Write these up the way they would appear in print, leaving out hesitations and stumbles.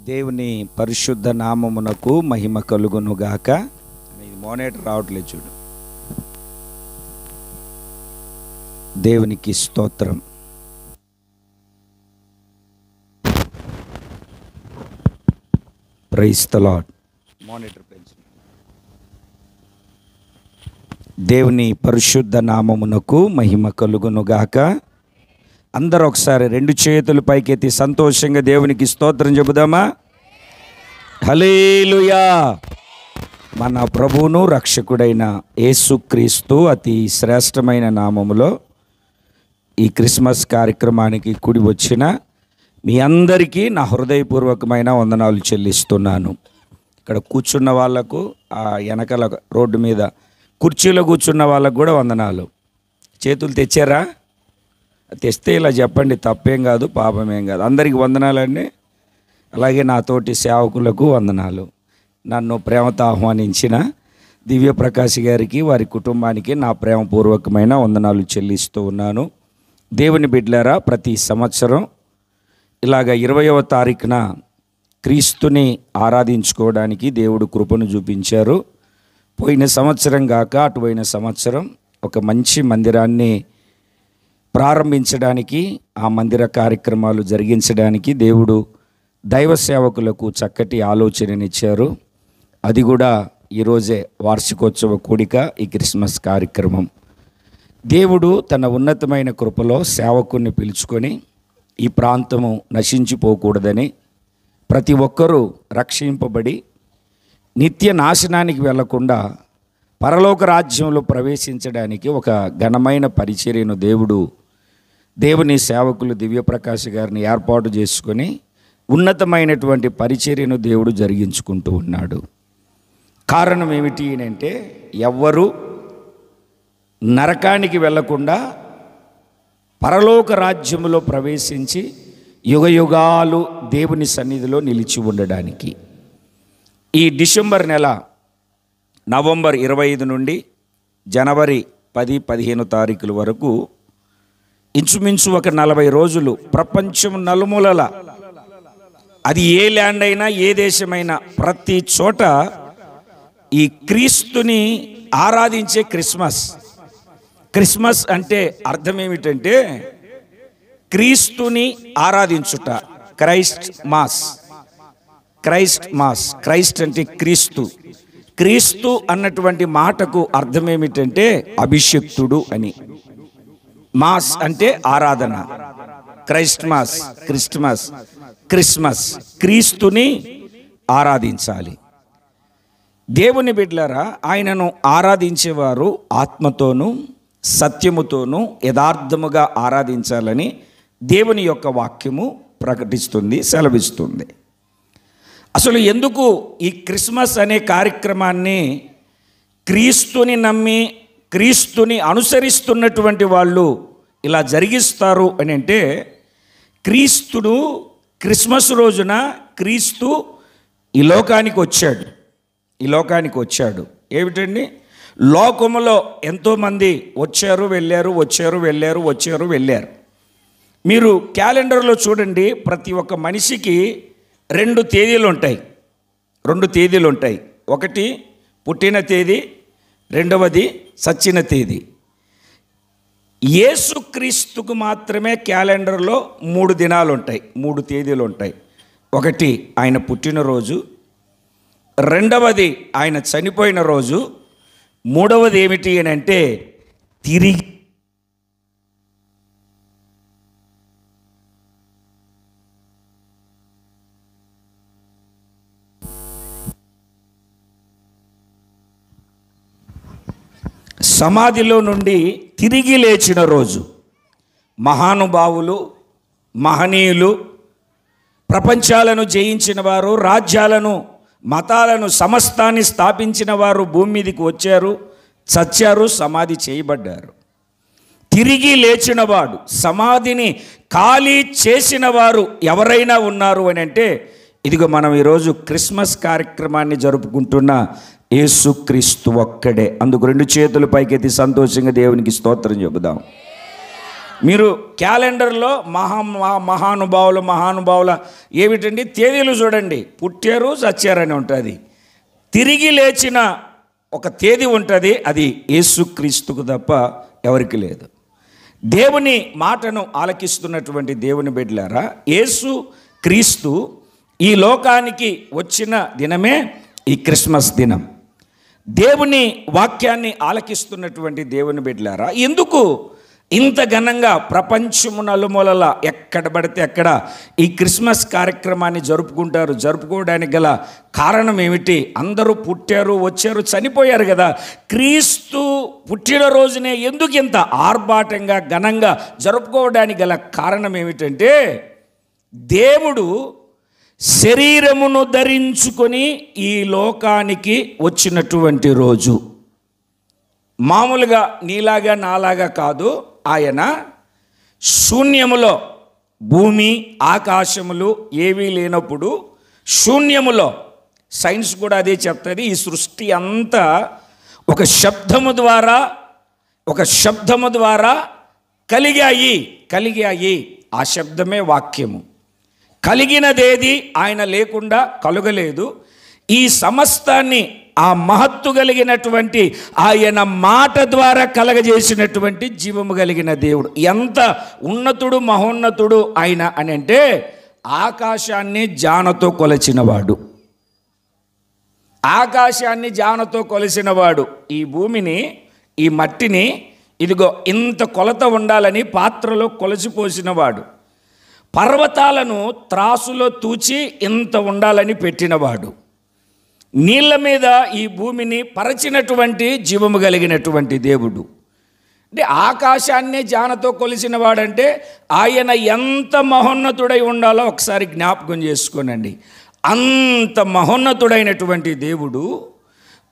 దేవుని పరిశుద్ధ నామమునకు మహిమ కలుగును గాక. ఇది మోనిటర్ రావట్లేదు చూడు. దేవునికి స్తోత్రం. Praise the lord. మోనిటర్ పెంచు. దేవుని పరిశుద్ధ నామమునకు మహిమ కలుగును గాక. అందరూ ఒకసారి రెండు చేతులు పైకెత్తి సంతోషంగా దేవునికి స్తోత్రం చెబుదామా? హల్లెలూయా. మన ప్రభువును రక్షకుడైన యేసుక్రీస్తు అతి శ్రేష్టమైన నామములో ఈ క్రిస్మస్ కార్యక్రమానికి కూడి వచ్చిన మీ అందరికీ నా హృదయపూర్వకమైన వందనాలు చెల్లిస్తున్నాను. ఇక్కడ కూర్చున్న వాళ్లకు, ఆ వెనకాల రోడ్డు మీద కుర్చీలో కూర్చున్న వాళ్ళకు కూడా వందనాలు. చేతులు తెచ్చారా? తెస్తే ఇలా చెప్పండి, తప్పేం కాదు, పాపమేం కాదు. అందరికీ వందనాలండి. అలాగే నాతోటి సేవకులకు వందనాలు. నన్ను ప్రేమతో ఆహ్వానించిన దివ్యప్రకాష్ గారికి, వారి కుటుంబానికి నా ప్రేమపూర్వకమైన వందనాలు చెల్లిస్తూ ఉన్నాను. దేవుని బిడ్డలారా, ప్రతి సంవత్సరం ఇలాగ 20వ తారీఖున క్రీస్తుని ఆరాధించుకోవడానికి దేవుడు కృపను చూపించారు. పోయిన సంవత్సరం కాక అటు పోయిన సంవత్సరం ఒక మంచి మందిరాన్ని ప్రారంభించడానికి, ఆ మందిర కార్యక్రమాలు జరిగించడానికి దేవుడు దైవ సేవకులకు చక్కటి ఆలోచననిచ్చారు. అది కూడా ఈరోజే వార్షికోత్సవ కూడిక, ఈ క్రిస్మస్ కార్యక్రమం. దేవుడు తన ఉన్నతమైన కృపలో సేవకుని పిలుచుకొని ఈ ప్రాంతము నశించిపోకూడదని, ప్రతి ఒక్కరూ రక్షింపబడి నిత్య నాశనానికి వెళ్లకుండా పరలోక రాజ్యంలో ప్రవేశించడానికి ఒక ఘనమైన పరిచర్యను దేవుని సేవకులు దివ్యప్రకాష్ గారిని ఏర్పాటు చేసుకొని ఉన్నతమైనటువంటి పరిచర్యను దేవుడు జరిగించుకుంటూ ఉన్నాడు. కారణం ఏమిటి అంటే, ఎవ్వరూ నరకానికి వెళ్లకుండా పరలోక రాజ్యములో ప్రవేశించి యుగయుగాలు దేవుని సన్నిధిలో నిలిచి ఉండడానికి. ఈ డిసెంబర్ నెల నవంబర్ 25 నుండి జనవరి 10-15 తారీఖుల వరకు ఇంచుమించు ఒక 40 రోజులు ప్రపంచం నలుమూలల, అది ఏ ల్యాండ్ అయినా ఏ దేశమైనా, ప్రతి చోట ఈ క్రీస్తుని ఆరాధించే క్రిస్మస్ అంటే అర్థం ఏమిటంటే క్రీస్తుని ఆరాధించుట. Christ mass. క్రైస్ట్ అంటే క్రీస్తు అన్నటువంటి మాటకు అర్థం ఏమిటంటే అభిషిక్తుడు అని. మాస్ అంటే ఆరాధన. క్రిస్మస్ క్రీస్తుని ఆరాధించాలి. దేవుని బిడ్డలారా, ఆయనను ఆరాధించేవారు ఆత్మతోనూ సత్యముతోనూ యథార్థముగా ఆరాధించాలని దేవుని యొక్క వాక్యము ప్రకటిస్తుంది, సెలవిస్తుంది. అసలు ఎందుకు ఈ క్రిస్మస్ అనే కార్యక్రమాన్ని క్రీస్తుని నమ్మి క్రీస్తుని అనుసరిస్తున్నటువంటి వాళ్ళు ఇలా జరిగిస్తారు అని అంటే, క్రీస్తుడు క్రిస్మస్ రోజున క్రీస్తు ఈ లోకానికి వచ్చాడు. ఏమిటండి? లోకములో ఎంతోమంది వచ్చారు వెళ్ళారు. మీరు క్యాలెండర్లో చూడండి, ప్రతి ఒక్క మనిషికి 2 తేదీలు ఉంటాయి. ఒకటి పుట్టిన తేదీ, రెండవది చచ్చిన తేదీ. యేసుక్రీస్తుకు మాత్రమే క్యాలెండర్లో 3 తేదీలు ఉంటాయి. ఒకటి ఆయన పుట్టినరోజు, రెండవది ఆయన చనిపోయిన రోజు, మూడవది ఏమిటి అని అంటే తిరిగి సమాధిలో నుండి తిరిగి లేచిన రోజు. మహానుభావులు, మహనీయులు, ప్రపంచాలను జయించిన వారు, రాజ్యాలను, మతాలను, సమస్తాన్ని స్థాపించిన వారు భూమి మీదకి వచ్చారు, చచ్చారు, సమాధి చేయబడ్డారు. తిరిగి లేచినవాడు, సమాధిని ఖాళీ చేసిన వారు ఎవరైనా ఉన్నారు అని అంటే, ఇదిగో మనం ఈరోజు క్రిస్మస్ కార్యక్రమాన్ని జరుపుకుంటున్న యేసుక్రీస్తు ఒక్కడే. అందుకు 2 చేతులు పైకెత్తి సంతోషంగా దేవునికి స్తోత్రం చెబుదాం. మీరు క్యాలెండర్లో మహానుభావుల ఏమిటండి తేదీలు చూడండి. పుట్టారు చచ్చారని ఉంటుంది. తిరిగి లేచిన ఒక తేదీ ఉంటుంది, అది యేసుక్రీస్తుకు తప్ప ఎవరికి లేదు. దేవుని మాటను ఆలకిస్తున్నటువంటి దేవుని బిడ్డలారా, యేసు క్రీస్తు ఈ లోకానికి వచ్చిన దినమే ఈ క్రిస్మస్ దినం. దేవుని వాక్యాన్ని ఆలకిస్తున్నటువంటి దేవుని బిడ్డలారా, ఎందుకు ఇంత ఘనంగా ప్రపంచము నలుమూలల ఎక్కడ పడితే అక్కడ ఈ క్రిస్మస్ కార్యక్రమాన్ని జరుపుకోవడానికి గల కారణం ఏమిటి? అందరూ పుట్టారు, వచ్చారు, చనిపోయారు కదా. క్రీస్తు పుట్టినరోజునే ఎందుకు ఇంత ఆర్భాటంగా ఘనంగా జరుపుకోవడానికి గల కారణం ఏమిటంటే, దేవుడు శరీరమును ధరించుకొని ఈ లోకానికి వచ్చినటువంటి రోజు. మామూలుగా నీలాగా నాలాగా కాదు. ఆయన శూన్యములో, భూమి ఆకాశములు ఏవీ లేనప్పుడు శూన్యములో, సైన్స్ కూడా అదే చెప్తుంది, ఈ సృష్టి అంతా ఒక శబ్దము ద్వారా కలిగాయి. ఆ శబ్దమే వాక్యము. కలిగినదేది ఆయన లేకుండా కలుగలేదు. ఈ సమస్తాన్ని ఆ మహత్తు కలిగినటువంటి ఆయన మాట ద్వారా కలగజేసినటువంటి జీవము కలిగిన దేవుడు. ఎంత ఉన్నతుడు, మహోన్నతుడు ఆయన అని అంటే, ఆకాశాన్ని జానతో కొలచినవాడు. ఈ భూమిని, ఈ మట్టిని ఇదిగో ఇంత కొలత ఉండాలని పాత్రలో కొలచిపోసినవాడు. పర్వతాలను త్రాసులో తూచి ఇంత ఉండాలని పెట్టినవాడు. నీళ్ళ మీద ఈ భూమిని పరచినటువంటి జీవము కలిగినటువంటి దేవుడు. అంటే ఆకాశాన్నే జానతో కొలిసిన వాడంటే ఆయన ఎంత మహోన్నతుడై ఉండాలో ఒకసారి జ్ఞాపకం చేసుకోనండి. అంత మహోన్నతుడైనటువంటి దేవుడు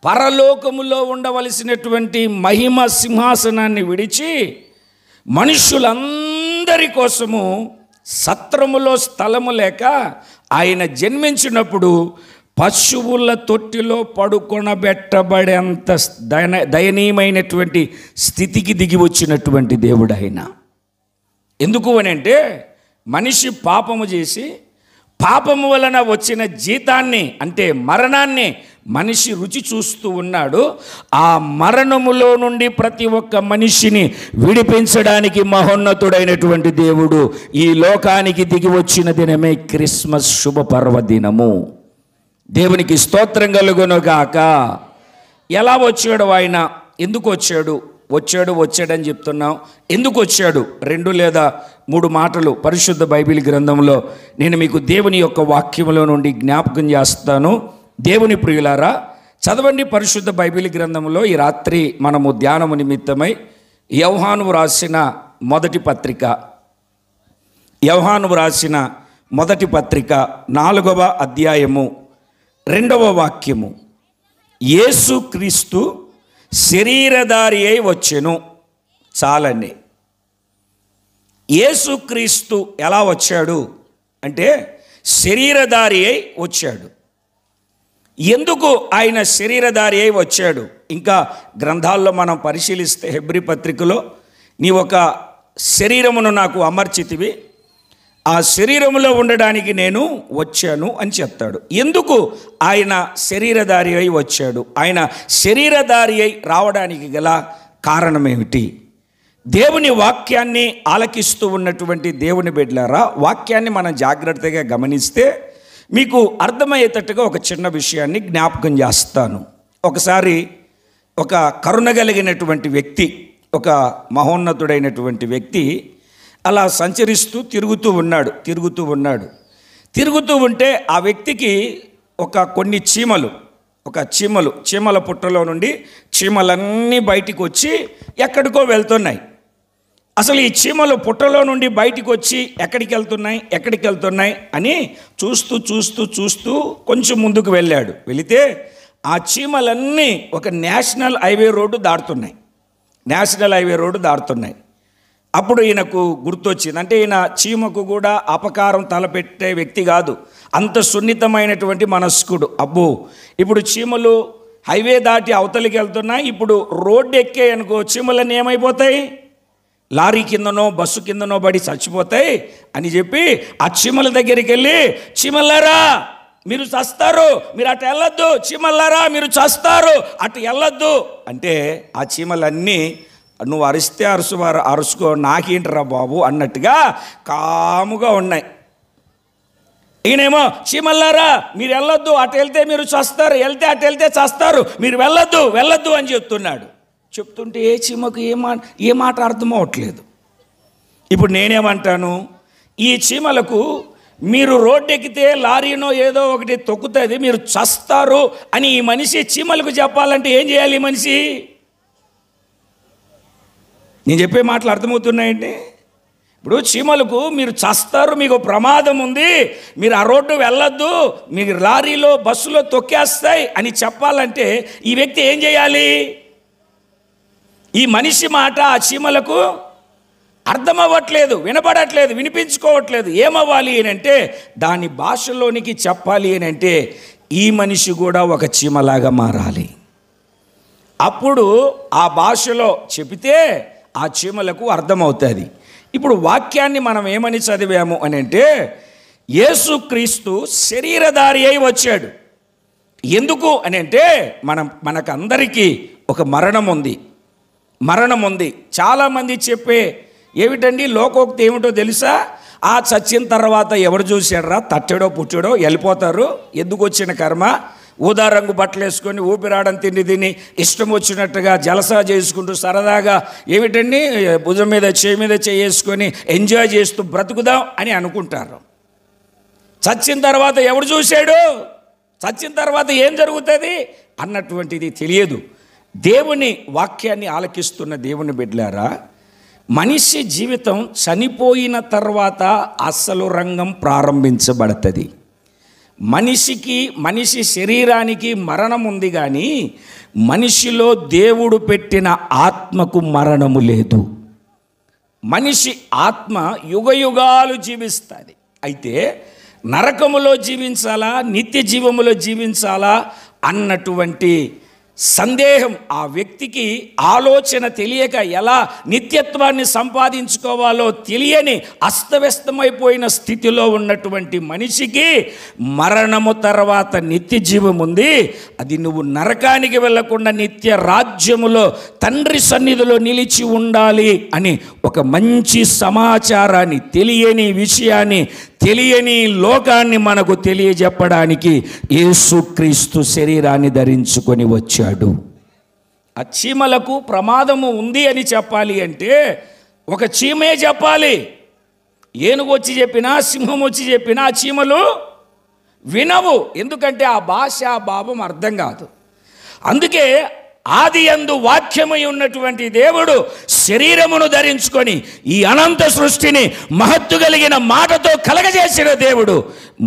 పరలోకములో ఉండవలసినటువంటి మహిమ సింహాసనాన్ని విడిచి మనుషులందరి కోసము సత్రములో స్థలము లేక ఆయన జన్మించినప్పుడు పశువుల తొట్టిలో పడుకొనబెట్టబడేంత దయనీయమైనటువంటి స్థితికి దిగి వచ్చినటువంటి దేవుడు ఆయన. ఎందుకు అని అంటే, మనిషి పాపము చేసి పాపము వలన వచ్చిన జీతాన్ని అంటే మరణాన్ని మనిషి రుచి చూస్తూ ఉన్నాడు. ఆ మరణములో నుండి ప్రతి ఒక్క మనిషిని విడిపించడానికి మహోన్నతుడైనటువంటి దేవుడు ఈ లోకానికి దిగి వచ్చిన దినమే క్రిస్మస్ శుభ పర్వదినము. దేవునికి స్తోత్రం కలుగునుగాక. ఎలా వచ్చాడు ఆయన? ఎందుకు వచ్చాడని చెప్తున్నాం. ఎందుకు వచ్చాడు? 2 లేదా 3 మాటలు పరిశుద్ధ బైబిల్ గ్రంథంలో నేను మీకు దేవుని యొక్క వాక్యములో నుండి జ్ఞాపకం చేస్తాను. దేవుని ప్రియులారా, చదవండి పరిశుద్ధ బైబిల్ గ్రంథంలో. ఈ రాత్రి మనము ధ్యానము నిమిత్తమై యోహాను రాసిన మొదటి పత్రిక 4వ అధ్యాయము 2వ వాక్యము. యేసుక్రీస్తు శరీరధారి అయి వచ్చెను. చాలండి. యేసుక్రీస్తు ఎలా వచ్చాడు అంటే శరీరధారి అయి వచ్చాడు. ఎందుకు ఆయన శరీరధారి అయి వచ్చాడు? ఇంకా గ్రంథాల్లో మనం పరిశీలిస్తే హెబ్రీ పత్రికలో నీ ఒక శరీరమును నాకు అమర్చితివి, ఆ శరీరములో ఉండడానికి నేను వచ్చాను అని చెప్తాడు. ఎందుకు ఆయన శరీరధారి అయి వచ్చాడు? ఆయన శరీరధారి అయి రావడానికి గల కారణం ఏమిటి? దేవుని వాక్యాన్ని ఆలకిస్తూ ఉన్నటువంటి దేవుని బిడ్డలారా, వాక్యాన్ని మనం జాగ్రత్తగా గమనిస్తే మీకు అర్థమయ్యేటట్టుగా ఒక చిన్న విషయాన్ని జ్ఞాపకం చేస్తాను. ఒకసారి ఒక కరుణ కలిగినటువంటి వ్యక్తి, ఒక మహోన్నతుడైనటువంటి వ్యక్తి అలా సంచరిస్తూ తిరుగుతూ ఉంటే ఆ వ్యక్తికి కొన్ని చీమల పుట్టలో నుండి చీమలన్నీ బయటికి వచ్చి ఎక్కడికో వెళ్తున్నాయి. అసలు ఈ చీమలు పుట్టలో నుండి బయటికి వచ్చి ఎక్కడికి వెళ్తున్నాయి అని చూస్తూ కొంచెం ముందుకు వెళితే ఆ చీమలన్నీ ఒక నేషనల్ హైవే రోడ్డు దాటుతున్నాయి. అప్పుడు ఈయనకు గుర్తొచ్చింది. అంటే ఈయన చీమకు కూడా అపకారం తలపెట్టే వ్యక్తి కాదు, అంత సున్నితమైనటువంటి మనస్కుడు. అబ్బో, ఇప్పుడు చీమలు హైవే దాటి అవతలికి వెళ్తున్నాయి, ఇప్పుడు రోడ్డు ఎక్కాయి అనుకో, చీమలన్నీ ఏమైపోతాయి? లారీ కిందనో బస్సు కిందనో పడి చచ్చిపోతాయి అని చెప్పి ఆ చీమల దగ్గరికి వెళ్ళి, చీమల్లారా మీరు చస్తారు, మీరు అటు వెళ్ళొద్దు, చీమల్లారా మీరు చస్తారు, అటు వెళ్ళొద్దు అంటే ఆ చీమలన్నీ నువ్వు అరిస్తే అరుసుకో, నాకేంటరా బాబు అన్నట్టుగా కాముగా ఉన్నాయి. ఈయనేమో చీమల్లారా మీరు వెళ్ళొద్దు, అటు వెళ్తే మీరు చస్తారు, అటు వెళ్తే చస్తారు, మీరు వెళ్ళొద్దు అని చెప్తున్నాడు. చెప్తుంటే ఏ చీమకు ఏ మాట అర్థం అవ్వట్లేదు. ఇప్పుడు నేనేమంటాను, ఈ చీమలకు మీరు రోడ్డు ఎక్కితే లారీనో ఏదో ఒకటి తొక్కుతుంది, మీరు చస్తారు అని ఈ మనిషి చీమలకు చెప్పాలంటే ఏం చేయాలి? ఈ మనిషి, నేను చెప్పే మాటలు అర్థమవుతున్నాయండి? ఇప్పుడు చీమలకు మీరు చస్తారు, మీకు ప్రమాదం ఉంది, మీరు ఆ రోడ్డు వెళ్ళొద్దు, మీరు లారీలో బస్సులో తొక్కేస్తాయి అని చెప్పాలంటే ఈ వ్యక్తి ఏం చేయాలి? ఈ మనిషి మాట ఆ చీమలకు అర్థం అవ్వట్లేదు, వినపడట్లేదు, వినిపించుకోవట్లేదు. ఏమవ్వాలి అని అంటే దాని భాషలోనికి చెప్పాలి అని అంటే ఈ మనిషి కూడా ఒక చీమలాగా మారాలి. అప్పుడు ఆ భాషలో చెబితే ఆ చీమలకు అర్థమవుతుంది. ఇప్పుడు వాక్యాన్ని మనం ఏమని చదివాము అని అంటే యేసుక్రీస్తు శరీరధారి అయి వచ్చాడు. ఎందుకు అని అంటే మనకందరికీ ఒక మరణం ఉంది. చాలామంది చెప్పే ఏమిటండి లోకోక్తి ఏమిటో తెలుసా? ఆ చచ్చిన తర్వాత ఎవరు చూశాడరా, తట్టడో పుట్టడో వెళ్ళిపోతారు, ఎందుకు వచ్చిన కర్మ, ఊదా రంగు బట్టలు వేసుకొని ఊపిరాడని తిని ఇష్టం వచ్చినట్టుగా జలసా చేసుకుంటూ సరదాగా ఏమిటండి భుజం మీద చేయి మీద చేసుకొని ఎంజాయ్ చేస్తూ బ్రతుకుదాం అని అనుకుంటారు. చచ్చిన తర్వాత ఎవడు చూశాడు, చచ్చిన తర్వాత ఏం జరుగుతుంది అన్నటువంటిది తెలియదు. దేవుని వాక్యాన్ని ఆలకిస్తున్న దేవుని బిడ్డలారా, మనిషి జీవితం చనిపోయిన తర్వాత అసలు రంగం ప్రారంభించబడుతుంది. మనిషి శరీరానికి మరణం ఉంది, కానీ మనిషిలో దేవుడు పెట్టిన ఆత్మకు మరణము లేదు. మనిషి ఆత్మ యుగయుగాలు జీవిస్తుంది. అయితే నరకములో జీవించాలా, నిత్య జీవములో జీవించాలా అన్నటువంటి సందేహం ఆ వ్యక్తికి, ఆలోచన తెలియక ఎలా నిత్యత్వాన్ని సంపాదించుకోవాలో తెలియని అస్తవ్యస్తమైపోయిన స్థితిలో ఉన్నటువంటి మనిషికి మరణము తర్వాత నిత్య జీవం ఉంది. అది నువ్వు నరకానికి వెళ్లకుండా నిత్య రాజ్యములో తండ్రి సన్నిధిలో నిలిచి ఉండాలి అని ఒక మంచి సమాచారాన్ని, తెలియని విషయాన్ని, తెలియని లోకాన్ని మనకు తెలియజెప్పడానికి యేసుక్రీస్తు శరీరాన్ని ధరించుకొని వచ్చాడు. ఆ చీమలకు ప్రమాదము ఉంది అని చెప్పాలి అంటే ఒక చీమే చెప్పాలి. ఏనుగు వచ్చి చెప్పినా, సింహం వచ్చి చెప్పినా ఆ చీమలు వినవు. ఎందుకంటే ఆ భాష, ఆ భావం అర్థం కాదు. అందుకే ఆది యందు వాక్యమై ఉన్నటువంటి దేవుడు శరీరమును ధరించుకొని ఈ అనంత సృష్టిని మహత్తు కలిగిన మాటతో కలగజేసిన దేవుడు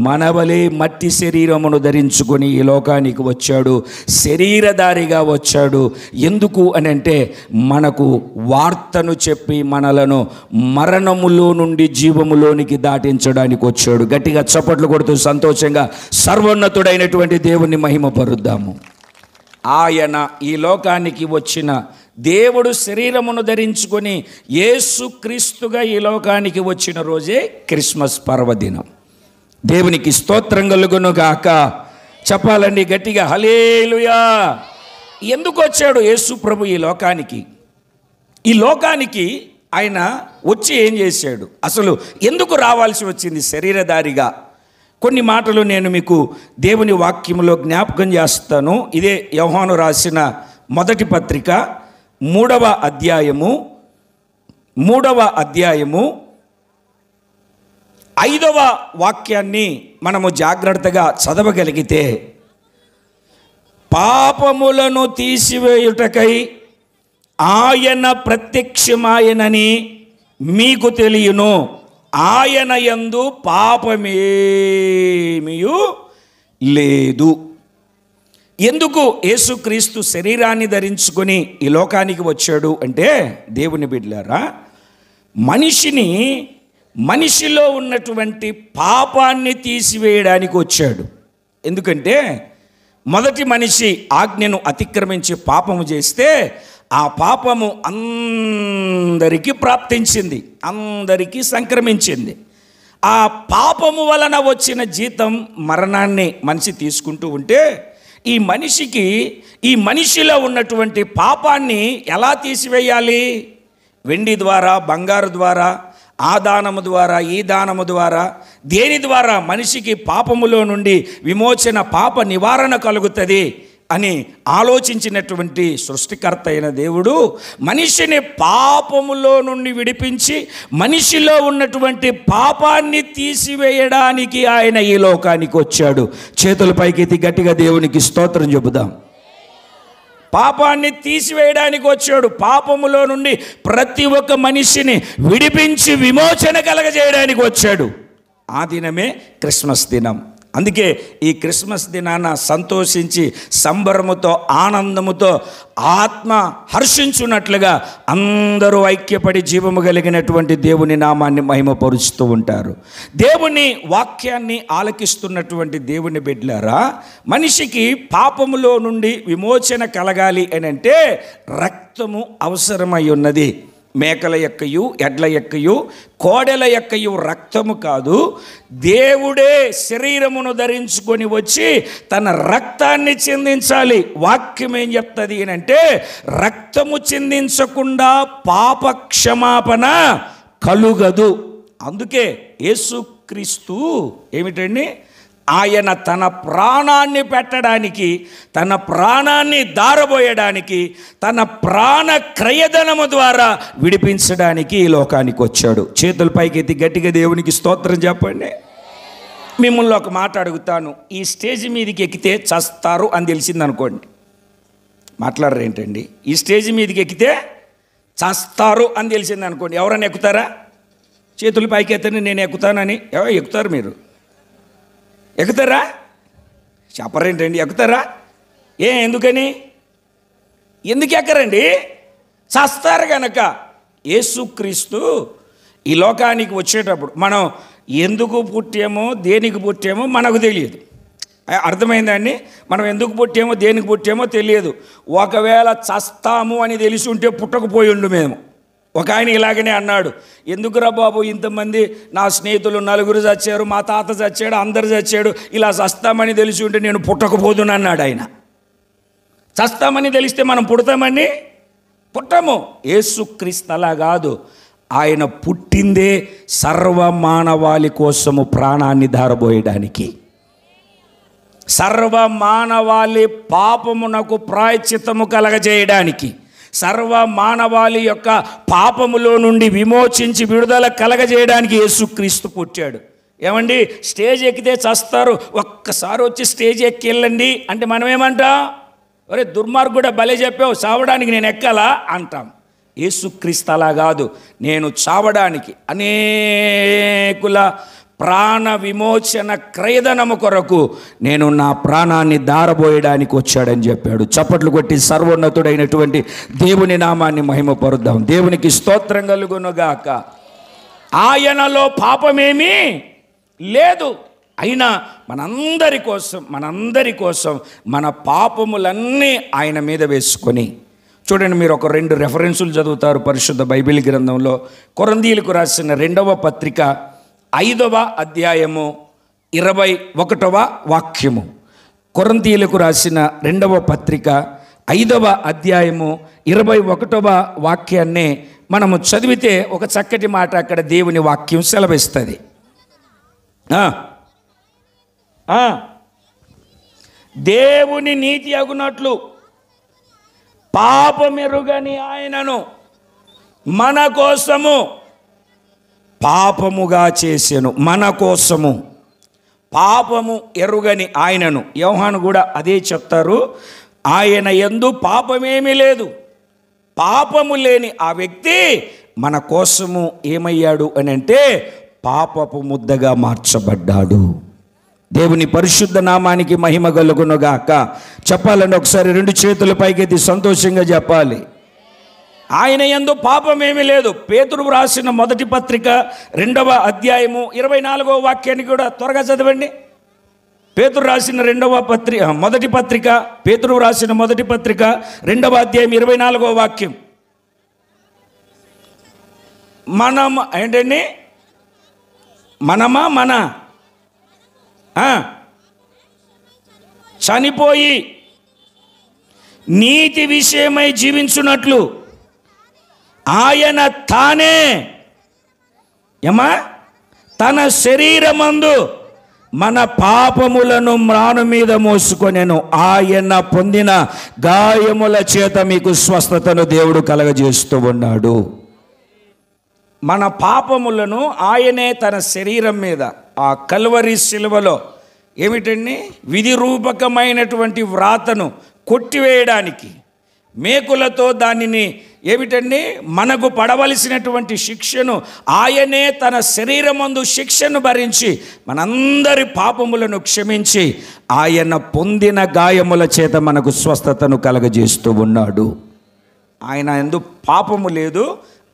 మనవలే మట్టి శరీరమును ధరించుకొని ఈ లోకానికి వచ్చాడు, శరీరధారిగా వచ్చాడు. ఎందుకు అని అంటే మనకు వార్తను చెప్పి మనలను మరణములో నుండి జీవములోనికి దాటించడానికి వచ్చాడు. గట్టిగా చప్పట్లు కొడుతూ సంతోషంగా సర్వోన్నతుడైనటువంటి దేవుని మహిమపరుద్దాము. ఆయన ఈ లోకానికి వచ్చిన దేవుడు శరీరమును ధరించుకొని యేసుక్రీస్తుగా ఈ లోకానికి వచ్చిన రోజే క్రిస్మస్ పర్వదినం. దేవునికి స్తోత్రం కలుగును గాక. చెప్పాలండి గట్టిగా హల్లెలూయా. ఎందుకు వచ్చాడు యేసు ప్రభు ఈ లోకానికి? ఈ లోకానికి ఆయన వచ్చి ఏం చేశాడు? అసలు ఎందుకు రావాల్సి వచ్చింది శరీరధారిగా? కొన్ని మాటలు నేను మీకు దేవుని వాక్యంలో జ్ఞాపకం చేస్తాను. ఇదే యోహాను రాసిన మొదటి పత్రిక 3వ అధ్యాయము 5వ వాక్యాన్ని మనము జాగ్రత్తగా చదవగలిగితే, పాపములను తీసివేయుటకై ఆయన ప్రత్యక్షమాయనని మీకు తెలియను, ఆయన యందు పాపమేమీయు లేదు. ఎందుకు యేసుక్రీస్తు శరీరాన్ని ధరించుకొని ఈ లోకానికి వచ్చాడు అంటే, దేవుని బిడ్డలారా, మనిషిలో ఉన్నటువంటి పాపాన్ని తీసివేయడానికి వచ్చాడు. ఎందుకంటే మొదటి మనిషి ఆజ్ఞను అతిక్రమించి పాపము చేస్తే ఆ పాపము అందరికీ ప్రాప్తించింది, అందరికీ సంక్రమించింది. ఆ పాపము వలన వచ్చిన జీతం మరణాన్ని మనిషి తీసుకుంటూ ఉంటే ఈ మనిషిలో ఉన్నటువంటి పాపాన్ని ఎలా తీసివేయాలి? వెండి ద్వారా, బంగారు ద్వారా, ఆ దానము ద్వారా, ఈ దానము ద్వారా, దేని ద్వారా మనిషికి పాపములో నుండి విమోచన, పాప నివారణ కలుగుతుంది అని ఆలోచించినటువంటి సృష్టికర్త అయిన దేవుడు మనిషిని పాపములో నుండి విడిపించి మనిషిలో ఉన్నటువంటి పాపాన్ని తీసివేయడానికి ఆయన ఈ లోకానికి వచ్చాడు. చేతుల పైకెత్తి గట్టిగా దేవునికి స్తోత్రం చెబుదాం. పాపాన్ని తీసివేయడానికి వచ్చాడు. పాపములో నుండి ప్రతి ఒక్క మనిషిని విడిపించి విమోచన కలగజేయడానికి వచ్చాడు. ఆ దినమే క్రిస్మస్ దినం. అందుకే ఈ క్రిస్మస్ దినాన సంతోషించి సంబరముతో, ఆనందముతో, ఆత్మ హర్షించున్నట్లుగా అందరూ ఐక్యపడి జీవము కలిగినటువంటి దేవుని నామాన్ని మహిమపరుస్తూ ఉంటారు. దేవుని వాక్యాన్ని ఆలకిస్తున్నటువంటి దేవుని బిడ్డలారా, మనిషికి పాపములో నుండి విమోచన కలగాలి అని అంటే రక్తము అవసరమై ఉన్నది. మేకల యొక్కయు, ఎడ్ల యొక్కయు, కోడెల యొక్కయు రక్తము కాదు, దేవుడే శరీరమును ధరించుకొని వచ్చి తన రక్తాన్ని చిందించాలి. వాక్యం ఏం చెప్తుంది అంటే రక్తము చిందించకుండా పాప క్షమాపణ కలుగదు. అందుకే యేసుక్రీస్తు ఏమిటండి, ఆయన తన ప్రాణాన్ని పెట్టడానికి, తన ప్రాణాన్ని దారబోయడానికి, తన ప్రాణ క్రయధనము ద్వారా విడిపించడానికి ఈ లోకానికి వచ్చాడు. చేతుల పైకి ఎత్తి గట్టిగా దేవునికి స్తోత్రం చెప్పండి. మిమ్మల్ని ఒక మాట అడుగుతాను. ఈ స్టేజ్ మీదకి ఎక్కితే చస్తారు అని తెలిసింది అనుకోండి, మాట్లాడరు ఏంటండి? ఈ స్టేజ్ మీదకి ఎక్కితే చస్తారు అని తెలిసింది అనుకోండి, ఎవరైనా ఎక్కుతారా? చేతుల పైకి ఎత్తని నేను ఎక్కుతానని ఎక్కుతారు? మీరు ఎక్కుతారా? చెప్పరేంటండి? ఎక్కుతారా? ఎందుకని? ఎందుకు ఎక్కరండి? చస్తారు కనుక. యేసుక్రీస్తు ఈ లోకానికి వచ్చేటప్పుడు మనం ఎందుకు పుట్టామో, దేనికి పుట్టామో మనకు తెలియదు. అర్థమైందండి? మనం ఎందుకు పుట్టామో, దేనికి పుట్టామో తెలియదు. ఒకవేళ చస్తాము అని తెలిసి ఉంటే పుట్టకపోయి ఉండు మేము. ఒక ఆయన ఇలాగనే అన్నాడు, ఎందుకురా బాబు ఇంతమంది నా స్నేహితులు 4 చచ్చారు, మా తాత చచ్చాడు, అందరు చచ్చాడు, ఇలా చస్తామని తెలిసి ఉంటే నేను పుట్టకపోదును అన్నాడు ఆయన. చస్తామని తెలిస్తే మనం పుడతామని పుట్టము. యేసుక్రీస్తు అలా కాదు. ఆయన పుట్టిందే సర్వమానవాళి కోసము ప్రాణాన్ని ధారబోయడానికి, సర్వమానవాళి పాపమునకు ప్రాయశ్చిత్తము కలగజేయడానికి, సర్వ మానవాళి యొక్క పాపములో నుండి విమోచించి విడుదల కలగజేయడానికి యేసుక్రీస్తు పుట్టాడు. ఏమండి, స్టేజ్ ఎక్కితే చస్తారు, ఒక్కసారి వచ్చి స్టేజ్ ఎక్కి వెళ్ళండి అంటే మనం ఏమంటాం? ఒరే దుర్మార్గుడా, భలే చెప్పావు, చావడానికి నేను ఎక్కాలా అంటాం. యేసుక్రీస్తు అలా కాదు. నేను చావడానికి, అనేకుల ప్రాణ విమోచన క్రయధనము కొరకు నేను నా ప్రాణాన్ని దారబోయడానికి వచ్చాడని చెప్పాడు. చప్పట్లు కొట్టి సర్వోన్నతుడైనటువంటి దేవుని నామాన్ని మహిమపరుద్దాం. దేవునికి స్తోత్రం కలుగునుగాక. ఆయనలో పాపమేమీ లేదు. అయినా మనందరి కోసం మన పాపములన్నీ ఆయన మీద వేసుకొని, చూడండి, మీరు ఒక 2 రెఫరెన్సులు చదువుతారు పరిశుద్ధ బైబిల్ గ్రంథంలో. కొరింథీయులకు రాసిన 2వ పత్రిక 5వ అధ్యాయము 21వ వాక్యము. కొరింథీయులకు రాసిన 2వ పత్రిక 5వ అధ్యాయము 21వ వాక్యాన్ని మనము చదివితే ఒక చక్కటి మాట అక్కడ దేవుని వాక్యం సెలవిస్తుంది. దేవుని నీతి అగునట్లు పాపమెరుగని ఆయనను మన కోసము పాపముగా చేసెను. మన కోసము పాపము ఎరుగని ఆయనను. యోహాను కూడా అదే చెప్తారు. ఆయన యందు పాపమేమీ లేదు. పాపము లేని ఆ వ్యక్తి మన కోసము ఏమయ్యాడు అని అంటే పాపపు ముద్దగా మార్చబడ్డాడు. దేవుని పరిశుద్ధ నామానికి మహిమ కలుగునుగాక. చెప్పాలండి ఒకసారి 2 చేతుల పైకెత్తి సంతోషంగా చెప్పాలి. ఆయన యందు పాపమేమీ లేదు. పేతురు రాసిన మొదటి పత్రిక 2వ అధ్యాయము 24వ వాక్యాన్ని కూడా త్వరగా చదవండి. పేతురు రాసిన మొదటి పత్రిక, పేతురు రాసిన మొదటి పత్రిక 2వ అధ్యాయం 24వ వాక్యం. మనం ఏంటండి? మన చనిపోయి నీతి విషయమై జీవించున్నట్లు ఆయన తానే తన శరీరమందు మన పాపములను మ్రాను మీద మోసుకొనెను. ఆయన పొందిన గాయముల చేత మీకు స్వస్థతను దేవుడు కలగజేస్తూ ఉన్నాడు. మన పాపములను ఆయనే తన శరీరం మీద ఆ కల్వరి శిలువలో ఏమిటండి? విధి రూపకమైనటువంటి వ్రాతను కొట్టివేయడానికి మేకులతో దానిని ఏమిటండి? మనకు పడవలసినటువంటి శిక్షను ఆయనే తన శరీరమందు శిక్షను భరించి మనందరి పాపములను క్షమించి ఆయన పొందిన గాయముల చేత మనకు స్వస్థతను కలగజేస్తూ ఉన్నాడు. ఆయన యందు పాపము లేదు,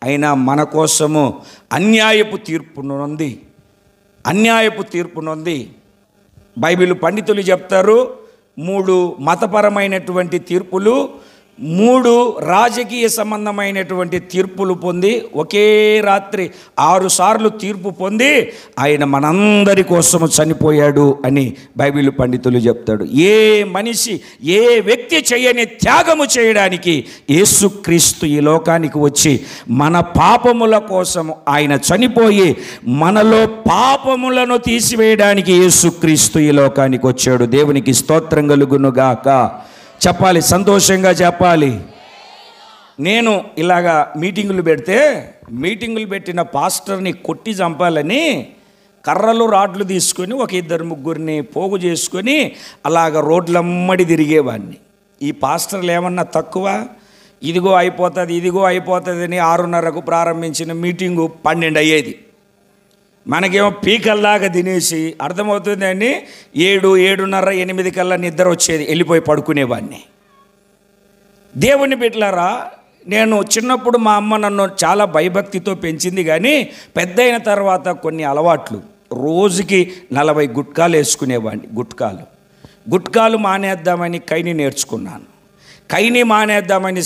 అయినా మన కోసము అన్యాయపు తీర్పు నొంది. బైబిల్ పండితులు చెప్తారు, 3 మతపరమైనటువంటి తీర్పులు, 3 రాజకీయ సంబంధమైనటువంటి తీర్పులు పొంది ఒకే రాత్రి 6 సార్లు తీర్పు పొంది ఆయన మనందరి కోసము చనిపోయాడు అని బైబిల్ పండితులు చెప్తాడు. ఏ మనిషి, ఏ వ్యక్తి చేయని త్యాగము చేయడానికి యేసుక్రీస్తు ఈ లోకానికి వచ్చి మన పాపముల కోసము ఆయన చనిపోయి మనలో పాపములను తీసివేయడానికి యేసుక్రీస్తు ఈ లోకానికి వచ్చాడు. దేవునికి స్తోత్రం కలుగునుగాక. చెప్పాలి, సంతోషంగా చెప్పాలి. నేను ఇలాగా మీటింగులు పెట్టిన పాస్టర్ని కొట్టి చంపాలని కర్రలు రాడ్లు తీసుకొని 1-2-3 పోగు చేసుకొని అలాగ రోడ్లమ్మడి తిరిగేవాడిని. ఈ పాస్టర్లు ఏమన్నా తక్కువ? ఇదిగో అయిపోతుంది అని 6:30కు ప్రారంభించిన మీటింగు 12 అయ్యేది. మనకేమో పీకల్లాగా తినేసి అర్థమవుతుందండి 7, 7:30, 8 కల్లా నిద్ర వచ్చేది, వెళ్ళిపోయి పడుకునేవాడిని. దేవుని బిడ్డలారా, నేను చిన్నప్పుడు మా అమ్మ నన్ను చాలా భయభక్తితో పెంచింది, కానీ పెద్దయిన తర్వాత కొన్ని అలవాట్లు. రోజుకి 40 గుట్కాలు వేసుకునేవాడిని. గుట్కాలు మానేద్దామని కైని నేర్చుకున్నాను. కైని మానేద్దామని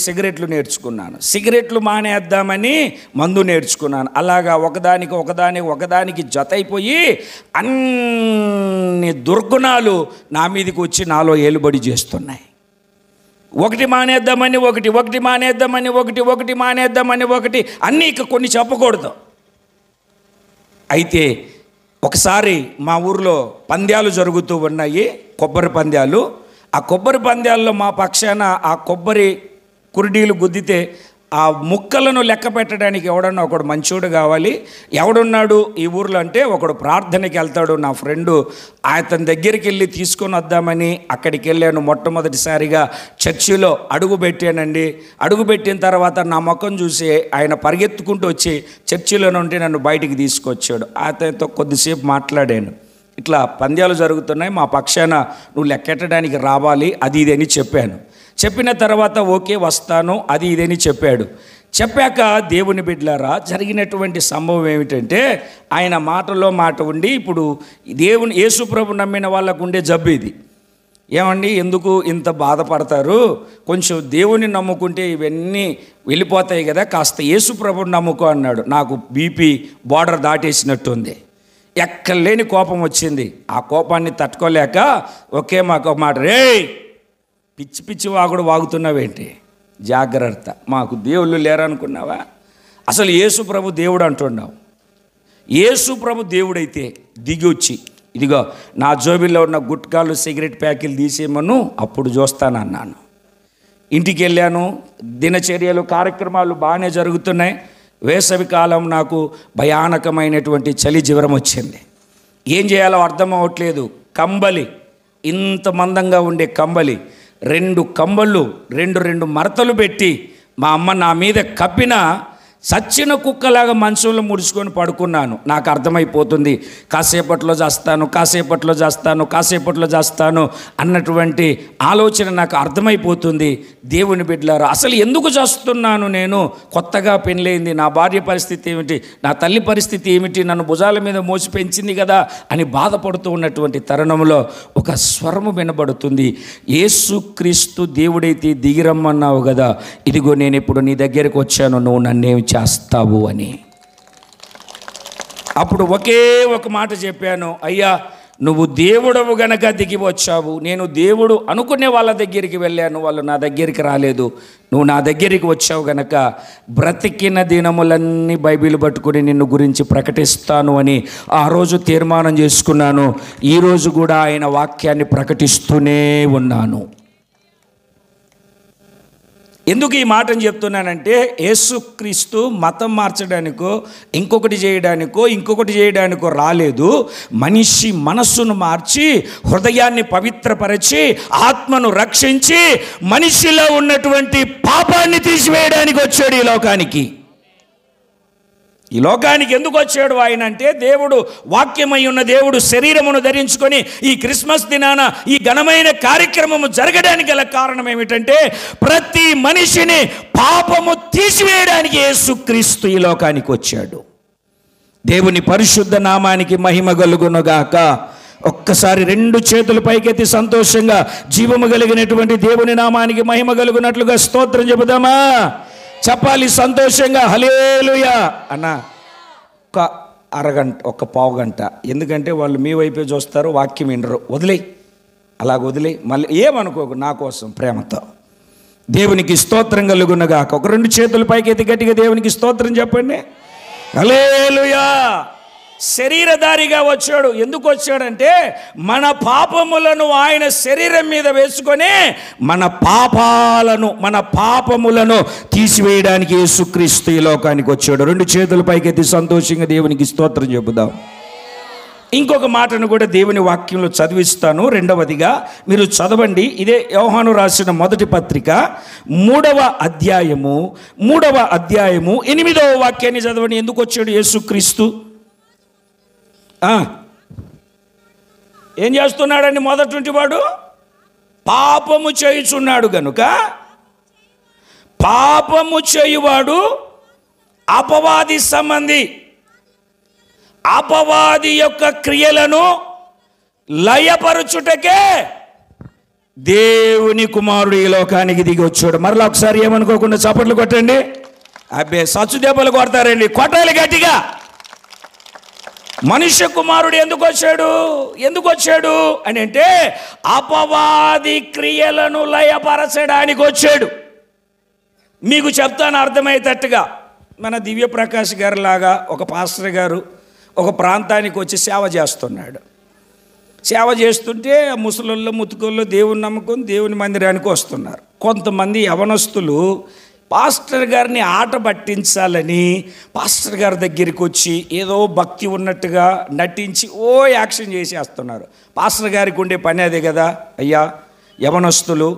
సిగరెట్లు మానేద్దామని మందు నేర్చుకున్నాను. అలాగా ఒకదానికి జతైపోయి అన్ని దుర్గుణాలు నా మీదకి వచ్చి నాలో ఏలుబడి చేస్తున్నాయి. ఒకటి మానేద్దామని ఒకటి అన్నీ ఇక కొన్ని చెప్పకూడదు. అయితే ఒకసారి మా ఊర్లో పంద్యాలు జరుగుతూ ఉన్నాయి, కొబ్బరి పంద్యాలు. ఆ కొబ్బరి పంద్యాల్లో మా పక్షాన ఆ కొబ్బరి కుర్డీలు గుద్దితే ఆ ముక్కలను లెక్క పెట్టడానికి ఎవడన్నా ఒకడు మంచోడు కావాలి. ఎవడున్నాడు ఈ ఊర్లో అంటే ఒకడు ప్రార్థనకి వెళ్తాడు. నా ఫ్రెండు అతని దగ్గరికి వెళ్ళి తీసుకొని వద్దామని అక్కడికి వెళ్ళాను. మొట్టమొదటిసారిగా చర్చిలో అడుగుపెట్టిన తర్వాత నా ముఖం చూసి ఆయన పరిగెత్తుకుంటూ వచ్చి చర్చిలో నుండి నన్ను బయటికి తీసుకొచ్చాడు. అతనితో కొద్దిసేపు మాట్లాడాను. ఇట్లా పంద్యాలు జరుగుతున్నాయి, మా పక్షాన నువ్వు లెక్కెట్టడానికి రావాలి, అది ఇదని చెప్పాను. చెప్పిన తర్వాత ఓకే వస్తాను, అది ఇదని చెప్పాడు. చెప్పాక దేవుని బిడ్డలారా, జరిగినటువంటి సంభవం ఏమిటంటే ఆయన మాటలో మాట ఉండి, ఇప్పుడు యేసుప్రభు నమ్మిన వాళ్ళకు ఉండే జబ్బు ఇది. ఏమండి, ఎందుకు ఇంత బాధపడతారు? కొంచెం దేవుని నమ్ముకుంటే ఇవన్నీ వెళ్ళిపోతాయి కదా, కాస్త యేసుప్రభుని నమ్ముకో అన్నాడు. నాకు బీపీ బార్డర్ దాటేసినట్టుంది. ఎక్కలేని కోపం వచ్చింది. ఆ కోపాన్ని తట్టుకోలేక ఒకే మాకు మాట, రే పిచ్చి వాగుతున్నావేంటి, జాగ్రత్త, మాకు దేవుళ్ళు లేరనుకున్నావా? అసలు యేసుప్రభు దేవుడు అంటున్నావు. యేసుప్రభు దేవుడైతే దిగి వచ్చి ఇదిగో నా జోబిలో ఉన్న గుట్కాలు సిగరెట్ ప్యాకెట్లు తీసేయమను, అప్పుడు చూస్తానన్నాను. ఇంటికి వెళ్ళాను. దినచర్యలు కార్యక్రమాలు బాగానే జరుగుతున్నాయి. వేసవి కాలం నాకు భయానకమైనటువంటి చలి జ్వరం వచ్చింది. ఏం చేయాలో అర్థం అవ్వట్లేదు. కంబలి, ఇంత మందంగా ఉండే కంబలి, 2 కంబళ్ళు 2 మడతలు పెట్టి మా అమ్మ నా మీద కప్పిన సచ్చిన కుక్కలాగా మంచంలో ముడుచుకొని పడుకున్నాను. నాకు అర్థమైపోతుంది కాసేపట్లో చేస్తాను అన్నటువంటి ఆలోచన నాకు అర్థమైపోతుంది. దేవుని బిడ్డలారా, అసలు ఎందుకు చేస్తున్నాను నేను? కొత్తగా పెళ్ళయింది, నా భార్య పరిస్థితి ఏమిటి, నా తల్లి పరిస్థితి ఏమిటి, నన్ను భుజాల మీద మోసి పెంచింది కదా అని బాధపడుతూ ఉన్నటువంటి తరుణంలో ఒక స్వరము వినబడుతుంది. యేసుక్రీస్తు దేవుడైతే దిగిరమ్మన్నావు కదా, ఇదిగో నేను ఇప్పుడు నీ దగ్గరికి వచ్చాను, నువ్వు నన్నేమి చేస్తావు అని. అప్పుడు ఒకే ఒక మాట చెప్పాను, అయ్యా నువ్వు దేవుడవు గనక దిగి వచ్చావు. నేను దేవుడు అనుకునే వాళ్ళ దగ్గరికి వెళ్ళాను, వాళ్ళు నా దగ్గరికి రాలేదు. నువ్వు నా దగ్గరికి వచ్చావు గనక బ్రతికిన దినములన్నీ బైబిల్ పట్టుకుని నిన్ను గురించి ప్రకటిస్తాను అని ఆ రోజు తీర్మానం చేసుకున్నాను. ఈరోజు కూడా ఆయన వాక్యాన్ని ప్రకటిస్తూనే ఉన్నాను. ఎందుకు ఈ మాటను చెప్తున్నానంటే, యేసుక్రీస్తు మతం మార్చడానికో ఇంకొకటి చేయడానికో రాలేదు. మనిషి మనస్సును మార్చి, హృదయాన్ని పవిత్రపరిచి, ఆత్మను రక్షించి, మనిషిలో ఉన్నటువంటి పాపాన్ని తీసివేయడానికి వచ్చాడు ఈ లోకానికి. ఈ లోకానికి ఎందుకు వచ్చాడు ఆయన అంటే, దేవుడు వాక్యమై ఉన్న దేవుడు శరీరమును ధరించుకొని ఈ క్రిస్మస్ దినాన ఈ ఘనమైన కార్యక్రమము జరగడానికి గల కారణం ఏమిటంటే, ప్రతి మనిషిని పాపము తీసివేయడానికి యేసుక్రీస్తు ఈ లోకానికి వచ్చాడు. దేవుని పరిశుద్ధ నామానికి మహిమ కలుగునుగాక. ఒక్కసారి రెండు చేతులు పైకెత్తి సంతోషంగా జీవము కలిగినటువంటి దేవుని నామానికి మహిమ కలుగునట్లుగా స్తోత్రం చెబుదామా? చెప్పాలి సంతోషంగా హల్లెలూయా అన్న. ఒక అరగంట, ఒక పావు గంట, ఎందుకంటే వాళ్ళు మీ వైపే చూస్తారు, వాక్యం వినరు. వదిలేయి మళ్ళీ ఏమనుకోకు, నా కోసం ప్రేమతో దేవునికి స్తోత్రం కలుగునగాక. ఒక రెండు చేతుల పైకి ఎత్తి గట్టిగా దేవునికి స్తోత్రం చెప్పండి. హల్లెలూయా. శరీరధారిగా వచ్చాడు. ఎందుకు వచ్చాడంటే, మన పాపములను ఆయన శరీరం మీద వేసుకొని మన పాపములను తీసివేయడానికి యేసుక్రీస్తు ఈ లోకానికి వచ్చాడు. రెండు చేతుల పైకెత్తి సంతోషంగా దేవునికి స్తోత్రం చెబుదాం. ఇంకొక మాటను కూడా దేవుని వాక్యంలో చదివిస్తాను. రెండవదిగా మీరు చదవండి. ఇదే యోహాను రాసిన మొదటి పత్రిక 3వ అధ్యాయము 8వ వాక్యాన్ని చదవండి. ఎందుకు వచ్చాడు యేసుక్రీస్తు? ఏం చేస్తున్నాడండి? మొదటి వాడు పాపము చేయుచున్నాడు గనుక, పాపము చేయువాడు అపవాది సంబంధి, అపవాది యొక్క క్రియలను లయపరచుటకే దేవుని కుమారుడు ఈ లోకానికి దిగి వచ్చాడు. మరలా ఒకసారి ఏమనుకోకుండా చప్పట్లు కొట్టండి. అబ్బే సచ్చు దెబ్బలు కొడతారండి, కొట్టాలి గట్టిగా. మనుష్య కుమారుడు ఎందుకు వచ్చాడు అని అంటే, అపవాది క్రియలను లయపరచడానికి వచ్చాడు. మీకు చెప్తాను అర్థమయ్యేటట్టుగా. మన దివ్యప్రకాష్ గారు లాగా ఒక పాస్టర్ గారు ఒక ప్రాంతానికి వచ్చి సేవ చేస్తున్నాడు. సేవ చేస్తుంటే ముసలోళ్ళు ముతుకోళ్ళు దేవుని నమ్ముకొని దేవుని మందిరానికి వస్తున్నారు. కొంతమంది యవనస్తులు పాస్టర్ గారిని ఆట పట్టించాలని పాస్టర్ గారి దగ్గరికి వచ్చి ఏదో భక్తి ఉన్నట్టుగా నటించి యాక్షన్ చేసేస్తున్నారు. పాస్టర్ గారికి ఉండే పని అదే కదా. అయ్యా యవనస్తులు,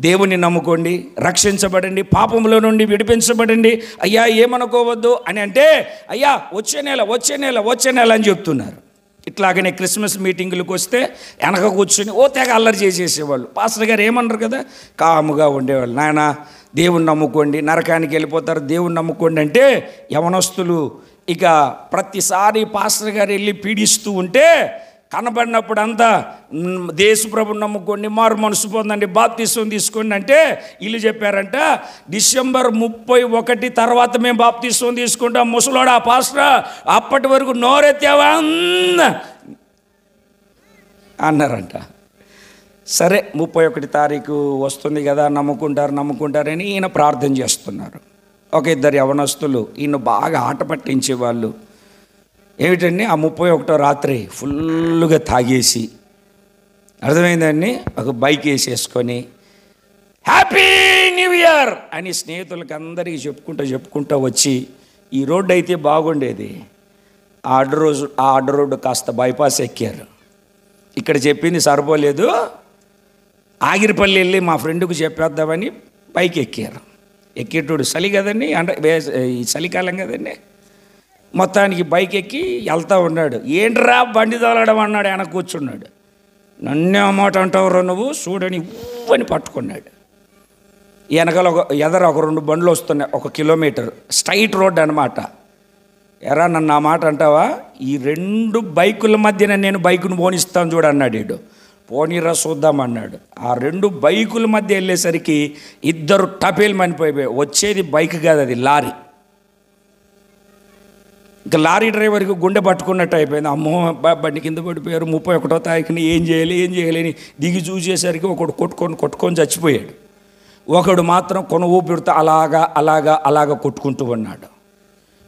దేవుని నమ్ముకోండి, రక్షించబడండి, పాపంలో నుండి విడిపించబడండి, అయ్యా ఏమనుకోవద్దు అని అంటే, అయ్యా వచ్చే నెల అని చెప్తున్నారు. ఇట్లాగనే క్రిస్మస్ మీటింగులకు వస్తే వెనక కూర్చొని తెగ అల్లరి చేసేసేవాళ్ళు. పాస్టర్ గారు ఏమన్నారు కదా, కాముగా ఉండేవాళ్ళు. నాయన దేవుని నమ్ముకోండి, నరకానికి వెళ్ళిపోతారు, దేవుని నమ్ముకోండి అంటే యవనస్తులు ఇక ప్రతిసారి పాస్టర్ గారు వెళ్ళి పీడిస్తూ ఉంటే కనబడినప్పుడు అంతా యేసుప్రభుని నమ్ముకోండి, మారు మనసు పొందండి, బాప్తిసం తీసుకోండి అంటే వీళ్ళు చెప్పారంట, డిసెంబర్ 31 తర్వాత మేము బాప్తిసం తీసుకుంటాం. ముసలోడా పాస్టర్, అప్పటి వరకు నోరెత్తావా అన్నారంట. సరే 31 తారీఖు వస్తుంది కదా, నమ్ముకుంటారని ఈయన ప్రార్థన చేస్తున్నారు. ఒక ఇద్దరు యవనస్తులు ఈయన బాగా ఆట పట్టించేవాళ్ళు. ఏమిటండి, ఆ 31వ రాత్రి ఫుల్గా తాగేసి, అర్థమైందండి, ఒక బైక్ వేసేసుకొని హ్యాపీ న్యూ ఇయర్ అని స్నేహితులకి అందరికీ చెప్పుకుంటూ వచ్చి, ఈ రోడ్డు అయితే బాగుండేది, ఆ అడ్డ రోడ్డు కాస్త బైపాస్ ఎక్కారు. ఇక్కడ చెప్పింది సరిపోలేదు, ఆగిరిపల్లి వెళ్ళి మా ఫ్రెండ్కు చెప్పేద్దామని బైక్ ఎక్కారు. ఎక్కేటోడు చలి కదండి, ఈ చలికాలం కదండి. మొత్తానికి బైక్ ఎక్కి వెళ్తూ ఉన్నాడు. ఏంట్రా బండి తోలడం అన్నాడు. ఆయన కూర్చున్నాడు. నన్నే మాట అంటావురా నువ్వు చూడని అని పట్టుకున్నాడు. వెనకాల ఎదర ఒక 2 బండ్లు వస్తున్నాయి, 1 కిలోమీటర్ స్ట్రైట్ రోడ్ అనమాట. ఎరా నన్ను ఆ మాట అంటావా, ఈ 2 బైకుల మధ్యన నేను బైకును పోనిస్తాను చూడన్నాడు. వీడు పోనీరా చూద్దామన్నాడు. ఆ 2 బైకుల మధ్య వెళ్ళేసరికి ఇద్దరు టపేలు మనిపోయిపోయి. వచ్చేది బైక్ కాదు, అది లారీ. ఇంకా లారీ డ్రైవర్కి గుండె పట్టుకున్నట్టు అయిపోయింది. అమ్మో బండి కింద పడిపోయారు, 31వ తారీఖుని ఏం చేయాలి అని దిగి చూసేసరికి ఒకడు కొట్టుకొని చచ్చిపోయాడు. ఒకడు మాత్రం కొన ఊపిరితో అలాగా కొట్టుకుంటూ ఉన్నాడు.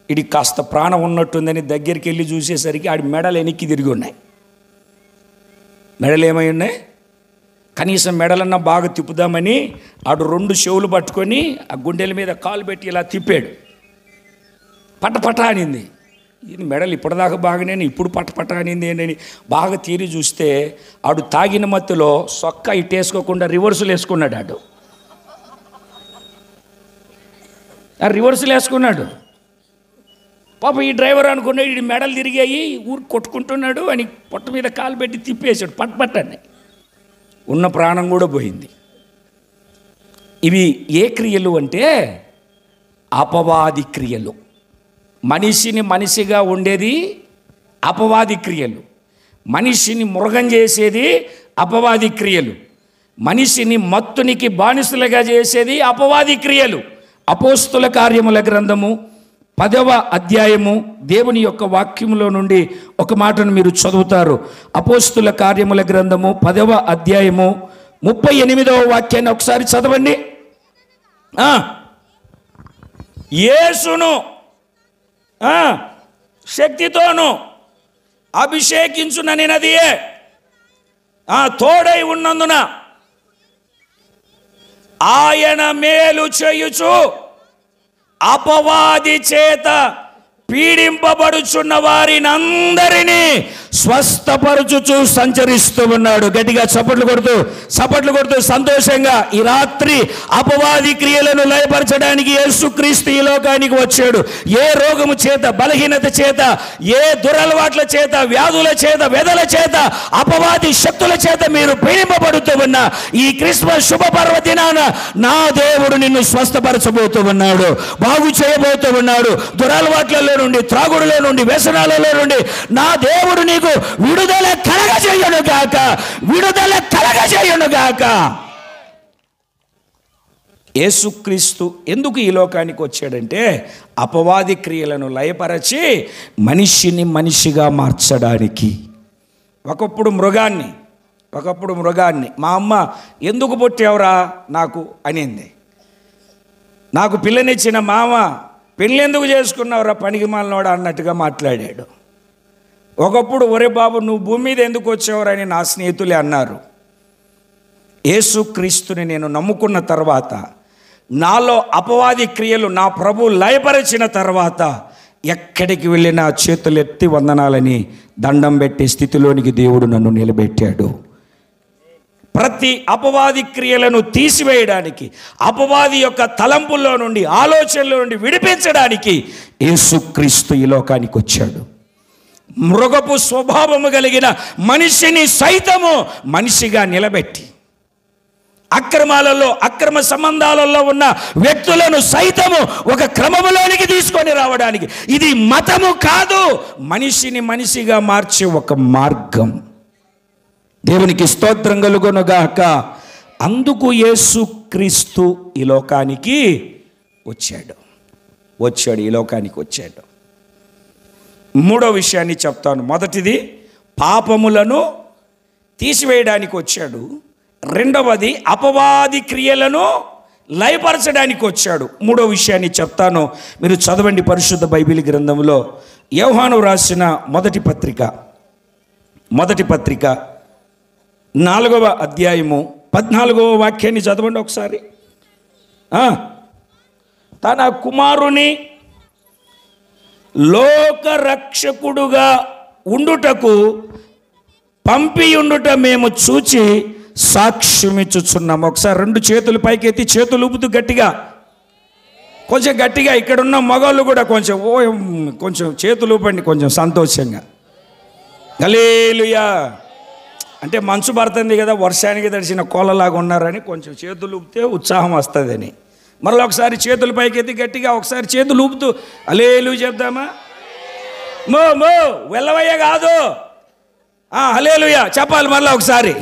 ఇది కాస్త ప్రాణం ఉన్నట్టుందని దగ్గరికి వెళ్ళి చూసేసరికి ఆడి మెడలు వెనక్కి తిరిగి ఉన్నాయి. మెడలు ఏమై ఉన్నాయి? కనీసం మెడలన్నా బాగా తిప్పుదామని ఆడు 2 చెవులు పట్టుకొని ఆ గుండెల మీద కాలు పెట్టి ఇలా తిప్పాడు. పటపట అనింది. ఇది మెడలు ఇప్పటిదాకా బాగానే, ఇప్పుడు పటపట అనింది ఏంటని బాగా తీరి చూస్తే ఆడు తాగిన మత్తులో సొక్క ఇట్టేసుకోకుండా రివర్సులు వేసుకున్నాడు. ఆడు రివర్సులు వేసుకున్నాడు. పాప ఈ డ్రైవర్ అనుకున్నాడు ఇది మెడలు తిరిగాయి ఊరికి కొట్టుకుంటున్నాడు అని పొట్ట మీద కాలు పెట్టి తిప్పేశాడు. పట్టని ఉన్న ప్రాణం కూడా పోయింది. ఇవి ఏ క్రియలు అంటే అపవాది క్రియలు. మనిషిని మనిషిగా ఉండేది అపవాది క్రియలు. మనిషిని మృగం చేసేది అపవాది క్రియలు. మనిషిని మత్తునికి బానిసలుగా చేసేది అపవాది క్రియలు. అపోస్తుల కార్యముల గ్రంథము 10వ అధ్యాయము దేవుని యొక్క వాక్యములో నుండి ఒక మాటను మీరు చదువుతారు. అపోస్తుల కార్యముల గ్రంథము 10వ అధ్యాయము 38వ వాక్యాన్ని ఒకసారి చదవండి. యేసును శక్తితోను అభిషేకించుననినదియే తోడై ఉన్నందున ఆయన మేలు చేయుచు అపవాది చేత పీడింపబడుచున్న వారినందరినీ స్వస్థపరచుచు సంచరిస్తూ ఉన్నాడు. గట్టిగా చప్పట్లు కొడుతూ సంతోషంగా ఈ రాత్రి అపవాది క్రియలను లయపరచడానికి యేసుక్రీస్తు ఈ లోకానికి వచ్చాడు. ఏ రోగము చేత, బలహీనత చేత, ఏ దురలవాట్ల చేత, వ్యాధుల చేత, వ్యధల చేత, అపవాది శక్తుల చేత మీరు పీడింపబడుతూ ఉన్న ఈ క్రిస్మస్ శుభ పర్వదినాన నా దేవుడు నిన్ను స్వస్థపరచబోతూ ఉన్నాడు, బాగు చేయబోతూ ఉన్నాడు. దురలవాట్లలో నుండి, త్రాగుడులో నుండి, వ్యసనాలలో నుండి నా దేవుడు నీకు విడుదల కలగజేయును గాక. యేసుక్రీస్తు ఎందుకు ఈ లోకానికి వచ్చాడంటే అపవాది క్రియలను లయపరచి మనిషిని మనిషిగా మార్చడానికి. ఒకప్పుడు మృగాన్ని మా అమ్మ ఎందుకు పుట్టావురా నాకు అనింది. నాకు పిల్లనిచ్చిన మామ పెళ్ళెందుకు చేసుకున్నావురా పనికి మాలినోడా అన్నట్టుగా మాట్లాడాడు. ఒకప్పుడు ఒరే బాబు నువ్వు భూమి మీద ఎందుకు వచ్చావురని నా స్నేహితులే అన్నారు. యేసుక్రీస్తుని నేను నమ్ముకున్న తర్వాత, నాలో అపవాది క్రియలు నా ప్రభు లయపరిచిన తర్వాత ఎక్కడికి వెళ్ళినా చేతులెత్తి వందనాలని దండం పెట్టే స్థితిలోనికి దేవుడు నన్ను నిలబెట్టాడు. ప్రతి అపవాది క్రియలను తీసివేయడానికి, అపవాది యొక్క తలంపుల్లో నుండి, ఆలోచనల నుండి విడిపించడానికి యేసుక్రీస్తు ఈ లోకానికి వచ్చాడు. మృగపు స్వభావము కలిగిన మనిషిని సైతము మనిషిగా నిలబెట్టి, అక్రమాలలో, అక్రమ సంబంధాలలో ఉన్న వ్యక్తులను సైతము ఒక క్రమములోనికి తీసుకొని రావడానికి, ఇది మతము కాదు, మనిషిని మనిషిగా మార్చే ఒక మార్గం. దేవునికి స్తోత్రం కలుగునుగాక. అందుకు యేసుక్రీస్తు ఈ లోకానికి వచ్చాడు. ఈ లోకానికి వచ్చాడు. మూడో విషయాన్ని చెప్తాను. మొదటిది పాపములను తీసివేయడానికి వచ్చాడు. రెండవది అపవాది క్రియలను లయపరచడానికి వచ్చాడు. మూడో విషయాన్ని చెప్తాను, మీరు చదవండి పరిశుద్ధ బైబిల్ గ్రంథంలో యోహాను రాసిన మొదటి పత్రిక 4వ అధ్యాయము 14వ వాక్యాన్ని చదవండి ఒకసారి. తన కుమారుని లోకరక్షకుడుగా ఉండుటకు పంపియుండుట మేము చూచి సాక్ష్యమిచ్చుచున్నాము. ఒకసారి 2 చేతులు పైకెత్తి చేతులు ఊపుతూ గట్టిగా కొంచెం గట్టిగా ఇక్కడున్న మగవాళ్ళు కూడా కొంచెం చేతులు ఊపండి, కొంచెం సంతోషంగా. హల్లెలూయా. అంటే మంచు పడుతుంది కదా, వర్షానికి తడిసిన కోళ్ళలాగా ఉన్నారని కొంచెం చేతులు ఊపితే ఉత్సాహం వస్తుందని. మరలా ఒకసారి చేతుల పైకి ఎత్తి గట్టిగా ఒకసారి చేతులు ఊపుతూ హల్లెలూయా చెప్దామా? మో వెళ్ళవయ్య కాదు, హల్లెలూయా చెప్పాలి మరలా ఒకసారి.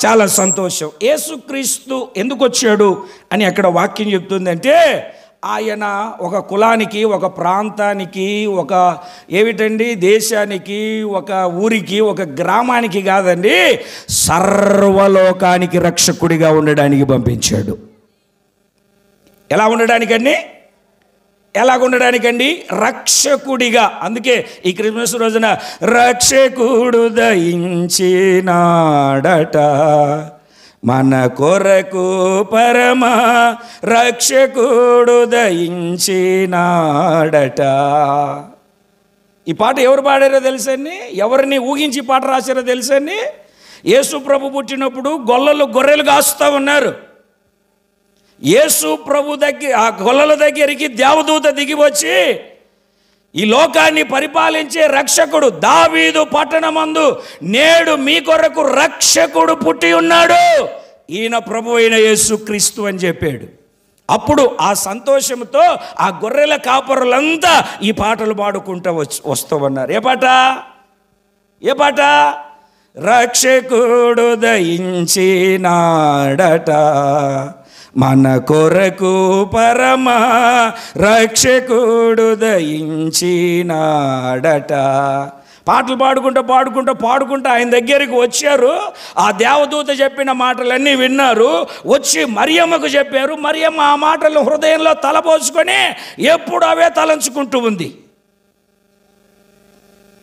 చాలా సంతోషం. యేసుక్రీస్తు ఎందుకు వచ్చాడు అని అక్కడ వాక్యం చెప్తుందంటే, ఆయన ఒక కులానికి, ఒక ప్రాంతానికి, ఒక దేశానికి, ఒక ఊరికి, ఒక గ్రామానికి కాదండి, సర్వలోకానికి రక్షకుడిగా ఉండడానికి పంపించాడు. ఎలాగుండడానికండి? రక్షకుడిగా. అందుకే ఈ క్రిస్మస్ రోజున రక్షకుడు దయించినాడట మన కొరకు పరమ రక్షకుడు దయించినాడట. ఈ పాట ఎవరు పాడారో తెలుసండి? ఎవరిని ఊహించి పాట రాశారో తెలుసండి? యేసు ప్రభు పుట్టినప్పుడు గొర్రెలు కాస్తూ ఉన్నారు. యేసు ప్రభు ఆ గొల్లల దగ్గరికి దేవదూత దిగి వచ్చి, ఈ లోకాన్ని పరిపాలించే రక్షకుడు దావీదు పట్టణమందు నేడు మీ కొరకు రక్షకుడు పుట్టి ఉన్నాడు, ఈయన ప్రభు అయిన యేసుక్రీస్తు అని చెప్పాడు. అప్పుడు ఆ సంతోషంతో ఆ గొర్రెల కాపరులంతా ఈ పాటలు పాడుకుంటూ వస్తూ ఉన్నారు. ఏ పాట? రక్షకుడు దయించినాడట మన కొరకు పరమ రక్షకుడు దయించినాడట. పాటలు పాడుకుంటూ ఆయన దగ్గరికి వచ్చారు. ఆ దేవదూత చెప్పిన మాటలన్నీ విన్నారు. వచ్చి మరియమ్మకు చెప్పారు. మరియమ్మ ఆ మాటలను హృదయంలో తలపోసుకొని ఎప్పుడు అవే తలంచుకుంటూ ఉంది.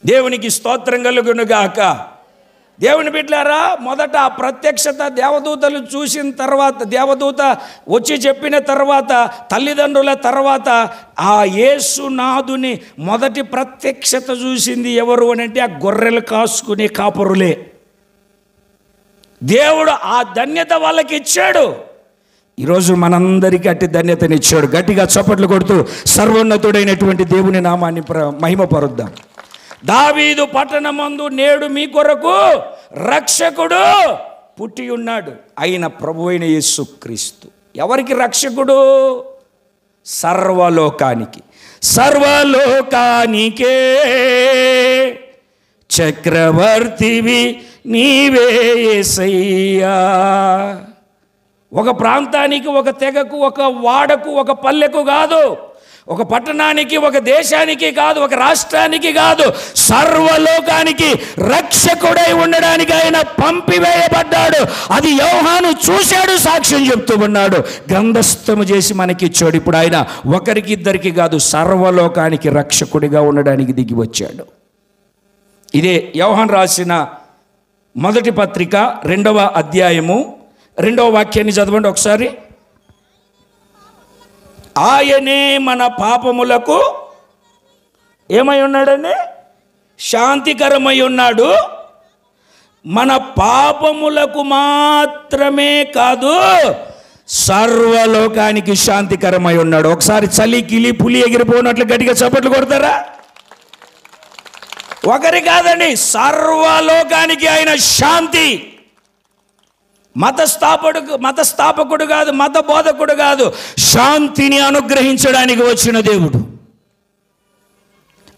దేవునికి స్తోత్రం కలుగునుగాక. దేవుని బిడ్డలారా, మొదట ఆ ప్రత్యక్షత దేవదూతలు చూసిన తర్వాత, దేవదూత వచ్చి చెప్పిన తర్వాత, తల్లిదండ్రుల తర్వాత ఆ యేసునాథుని మొదటి ప్రత్యక్షత చూసింది ఎవరు అని అంటే ఆ గొర్రెలు కాసుకునే కాపరులే. దేవుడు ఆ ధన్యత వాళ్ళకి ఇచ్చాడు. ఈరోజు మనందరికీ అట్టి ధన్యతనిచ్చాడు. గట్టిగా చప్పట్లు కొడుతూ సర్వోన్నతుడైనటువంటి దేవుని నామాన్ని మహిమపరుద్దాం. దావీదు పట్టణమందు నేడు మీ కొరకు రక్షకుడు పుట్టి ఉన్నాడు, ఆయన ప్రభు అయిన యేసుక్రీస్తు. ఎవరికి రక్షకుడు? సర్వలోకానికే చక్రవర్తివి నీవే యేసయ్యా. ఒక ప్రాంతానికి, ఒక తెగకు, ఒక వాడకు, ఒక పల్లెకు కాదు, ఒక పట్టణానికి, ఒక దేశానికి కాదు, ఒక రాష్ట్రానికి కాదు, సర్వలోకానికి రక్షకుడై ఉండడానికి ఆయన పంపివేయబడ్డాడు. అది యోహాను చూశాడు, సాక్ష్యం చెప్తూ ఉన్నాడు, గ్రంథస్థము చేసి మనకిచ్చాడు. ఇప్పుడు ఆయన ఒకరికి ఇద్దరికి కాదు, సర్వలోకానికి రక్షకుడిగా ఉండడానికి దిగి వచ్చాడు. ఇదే యోహాను రాసిన మొదటి పత్రిక 2వ అధ్యాయము 2వ వాక్యాన్ని చదవండి ఒకసారి. ఆయనే మన పాపములకు ఏమై ఉన్నాడని? శాంతికరమై ఉన్నాడు. మన పాపములకు మాత్రమే కాదు, సర్వలోకానికి శాంతికరమై ఉన్నాడు. ఒకసారి చలి కిలి పులి ఎగిరిపోయినట్లు గట్టిగా చప్పట్లు కొడతారా? ఒకరి కాదండి, సర్వలోకానికి ఆయన శాంతి. మతస్థాపకుడు కాదు, మత బోధకుడు కాదు, శాంతిని అనుగ్రహించడానికి వచ్చిన దేవుడు.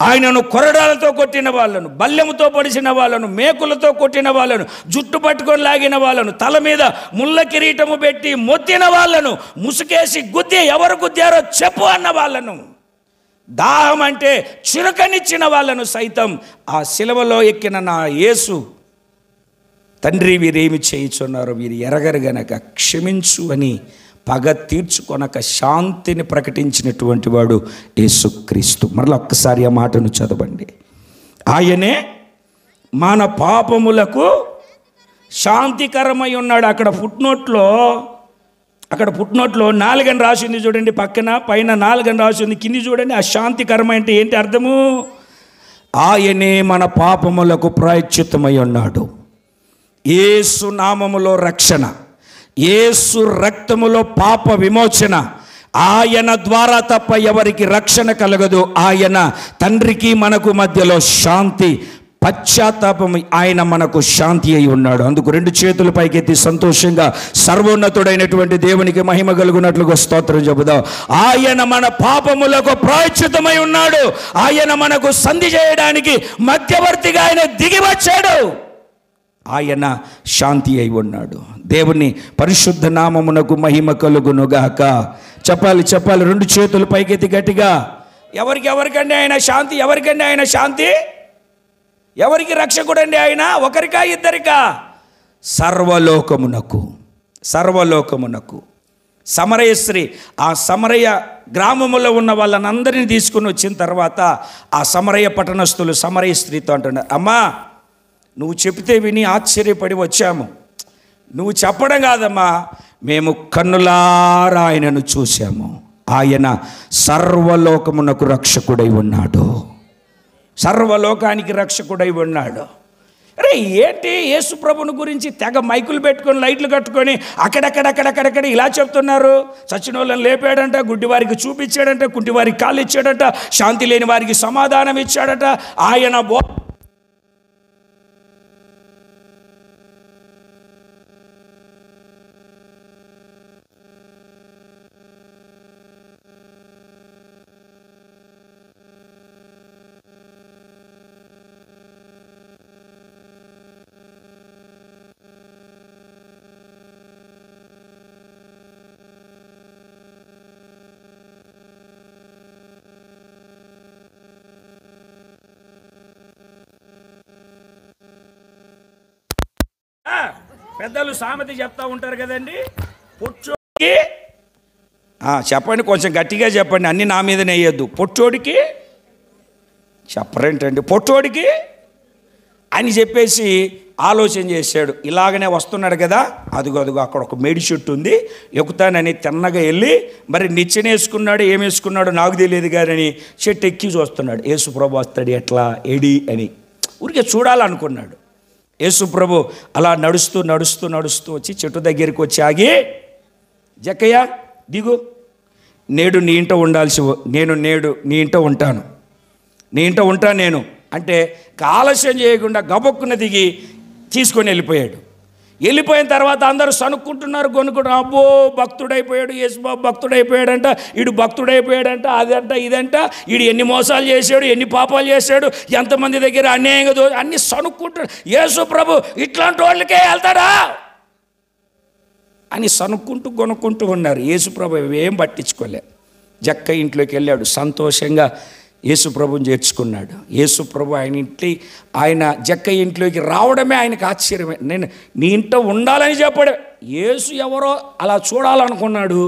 ఆయనను కొరడాలతో కొట్టిన వాళ్ళను, బల్లెముతో పొడిచిన వాళ్ళను, మేకులతో కొట్టిన వాళ్ళను, జుట్టు పట్టుకొని లాగిన వాళ్ళను, తల మీద ముళ్ళ కిరీటము పెట్టి మొత్తిన వాళ్ళను, ముసుకేసి గుద్ది ఎవరు గుద్దారో చెప్పు అన్న వాళ్ళను, దాహం అంటే చిరుకనిచ్చిన వాళ్ళను సైతం ఆ శిలువలో ఎక్కిన నా యేసు, తండ్రి వీరేమి చేయుచున్నారో వీరు ఎరగరు గనక క్షమించు అని పగ తీర్చుకొనక శాంతిని ప్రకటించినటువంటి వాడు యేసుక్రీస్తు. మరలా ఒక్కసారి ఆ మాటను చదవండి. ఆయనే మన పాపములకు శాంతికరమై ఉన్నాడు. అక్కడ ఫుట్నోట్లో 4 అని రాసింది చూడండి, పక్కన పైన 4 అని రాసింది, కింది చూడండి. ఆ శాంతికరమై అంటే ఏంటి అర్థము? ఆయనే మన పాపములకు ప్రాయశ్చిత్తమై ఉన్నాడు. యేసు నామములో రక్షణ, యేసు రక్తములో పాప విమోచన, ఆయన ద్వారా తప్ప ఎవరికి రక్షణ కలగదు. ఆయన తండ్రికి మనకు మధ్యలో శాంతి, పశ్చాత్తాపం, ఆయన మనకు శాంతి అయి ఉన్నాడు. అందుకు రెండు చేతుల పైకెత్తి సంతోషంగా సర్వోన్నతుడైనటువంటి దేవునికి మహిమ కలుగునట్లుగా స్తోత్రం చెబుదాం. ఆయన మన పాపములకు ప్రాయశ్చిత్తమై ఉన్నాడు. ఆయన మనకు సంధి చేయడానికి మధ్యవర్తిగా ఆయన దిగి వచ్చాడు. ఆయన శాంతి అయి ఉన్నాడు. దేవుని పరిశుద్ధ నామమునకు మహిమ కలుగునుగాక. చెప్పాలి రెండు చేతులు పైకెత్తి గట్టిగా. ఎవరికండి ఆయన శాంతి? ఎవరికండి ఆయన శాంతి? ఎవరికి రక్షకుడండి ఆయన? ఒకరికా ఇద్దరికా? సర్వలోకమునకు. సమరయ స్త్రీ, ఆ సమరయ గ్రామములో ఉన్న వాళ్ళనందరినీ తీసుకుని వచ్చిన తర్వాత ఆ సమరయ పట్టణస్థులు సమరయ స్త్రీతో అంటున్నారు, అమ్మా నువ్వు చెప్తే విని ఆశ్చర్యపడి వచ్చాము. నువ్వు చెప్పడం కాదమ్మా, మేము కన్నులారా ఆయనను చూశాము. ఆయన సర్వలోకమునకు రక్షకుడై ఉన్నాడు. సర్వలోకానికి రక్షకుడై ఉన్నాడు. అరే ఏంటి యేసు ప్రభుని గురించి తెగ మైకులు పెట్టుకొని లైట్లు కట్టుకొని అక్కడక్కడ ఇలా చెప్తున్నారు. చచ్చిన వాళ్ళని లేపాడంట, గుడ్డివారికి చూపించాడంట, కుంటివారికి కాళ్ళు ఇచ్చాడట, శాంతి లేని వారికి సమాధానం ఇచ్చాడట. ఆయన పెద్దలు సామెత చెప్తా ఉంటారు కదండి, పొచ్చోడికి చెప్పండి, కొంచెం గట్టిగా చెప్పండి, అన్ని నా మీదనే వేయద్దు. పొట్టోడికి చెప్పరేంటండి, పొట్టోడికి అని చెప్పేసి ఆలోచన చేశాడు. ఇలాగనే వస్తున్నాడు కదా, అదిగో అక్కడ ఒక మేడి చెట్టు ఉంది, ఎక్కుతానని తిన్నగా వెళ్ళి మరి నిచ్చెనేసుకున్నాడు, ఏమేసుకున్నాడో నాకు తెలియదు కానీ చెట్టు ఎక్కి చూస్తున్నాడు. యేసు ప్రభు వస్తాడు ఎట్లా ఏడి అని ఊరికే చూడాలనుకున్నాడు. యేసు ప్రభు అలా నడుస్తూ వచ్చి చెట్టు దగ్గరికి వచ్చి ఆగి, జక్కయ్య దిగు, నేడు నీ ఇంట ఉండాల్సి, నేను నీ ఇంట ఉంటాను, నేను అంటే ఆలస్యం చేయకుండా గబొక్కున దిగి తీసుకొని వెళ్ళిపోయాడు. వెళ్ళిపోయిన తర్వాత అందరూ సనుక్కుంటున్నారు, కొనుక్కుంటున్నారు, అబ్బో భక్తుడైపోయాడు, యేసుబాబు భక్తుడైపోయాడంట, వీడు భక్తుడైపోయాడంట, అదంట ఇదంట, వీడు ఎన్ని మోసాలు చేశాడు, ఎన్ని పాపాలు చేశాడు, ఎంతమంది దగ్గర అన్యాయంగా అన్ని సనుక్కుంటున్నాడు. యేసు ప్రభు ఇట్లాంటి వాళ్ళకే వెళ్తాడా అని సనుక్కుంటూ కొనుక్కుంటూ ఉన్నారు. యేసు ప్రభు ఏం పట్టించుకోలే. జక్క ఇంట్లోకి వెళ్ళాడు, సంతోషంగా యేసు ప్రభుని చేర్చుకున్నాడు. యేసు ప్రభు ఆయన జక్క ఇంట్లోకి రావడమే ఆయనకు ఆశ్చర్యమే. నేను నీ ఇంట ఉండాలని చెప్పాడు. యేసు ఎవరో అలా చూడాలనుకున్నాడు.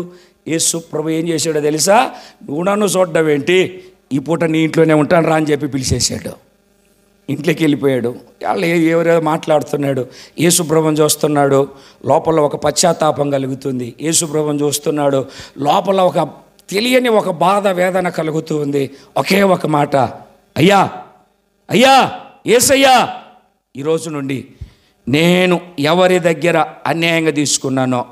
యేసు ప్రభు ఏం చేశాడో తెలుసా? నువ్వు నన్ను చూడడం ఏంటి, ఈ పూట నీ ఇంట్లోనే ఉంటాను రా అని చెప్పి పిలిచేశాడు. ఇంట్లోకి వెళ్ళిపోయాడు. వాళ్ళు ఎవరో మాట్లాడుతున్నాడు. యేసు ప్రభుని చూస్తున్నాడు, లోపల ఒక పశ్చాత్తాపం కలుగుతుంది. యేసు ప్రభుని చూస్తున్నాడు, లోపల ఒక తెలియని ఒక బాధ వేదన కలుగుతూ ఉంది. ఒకే ఒక మాట, అయ్యా యేసయ్యా, ఈరోజు నుండి నేను ఎవరి దగ్గర అన్యాయంగా తీసుకున్నానో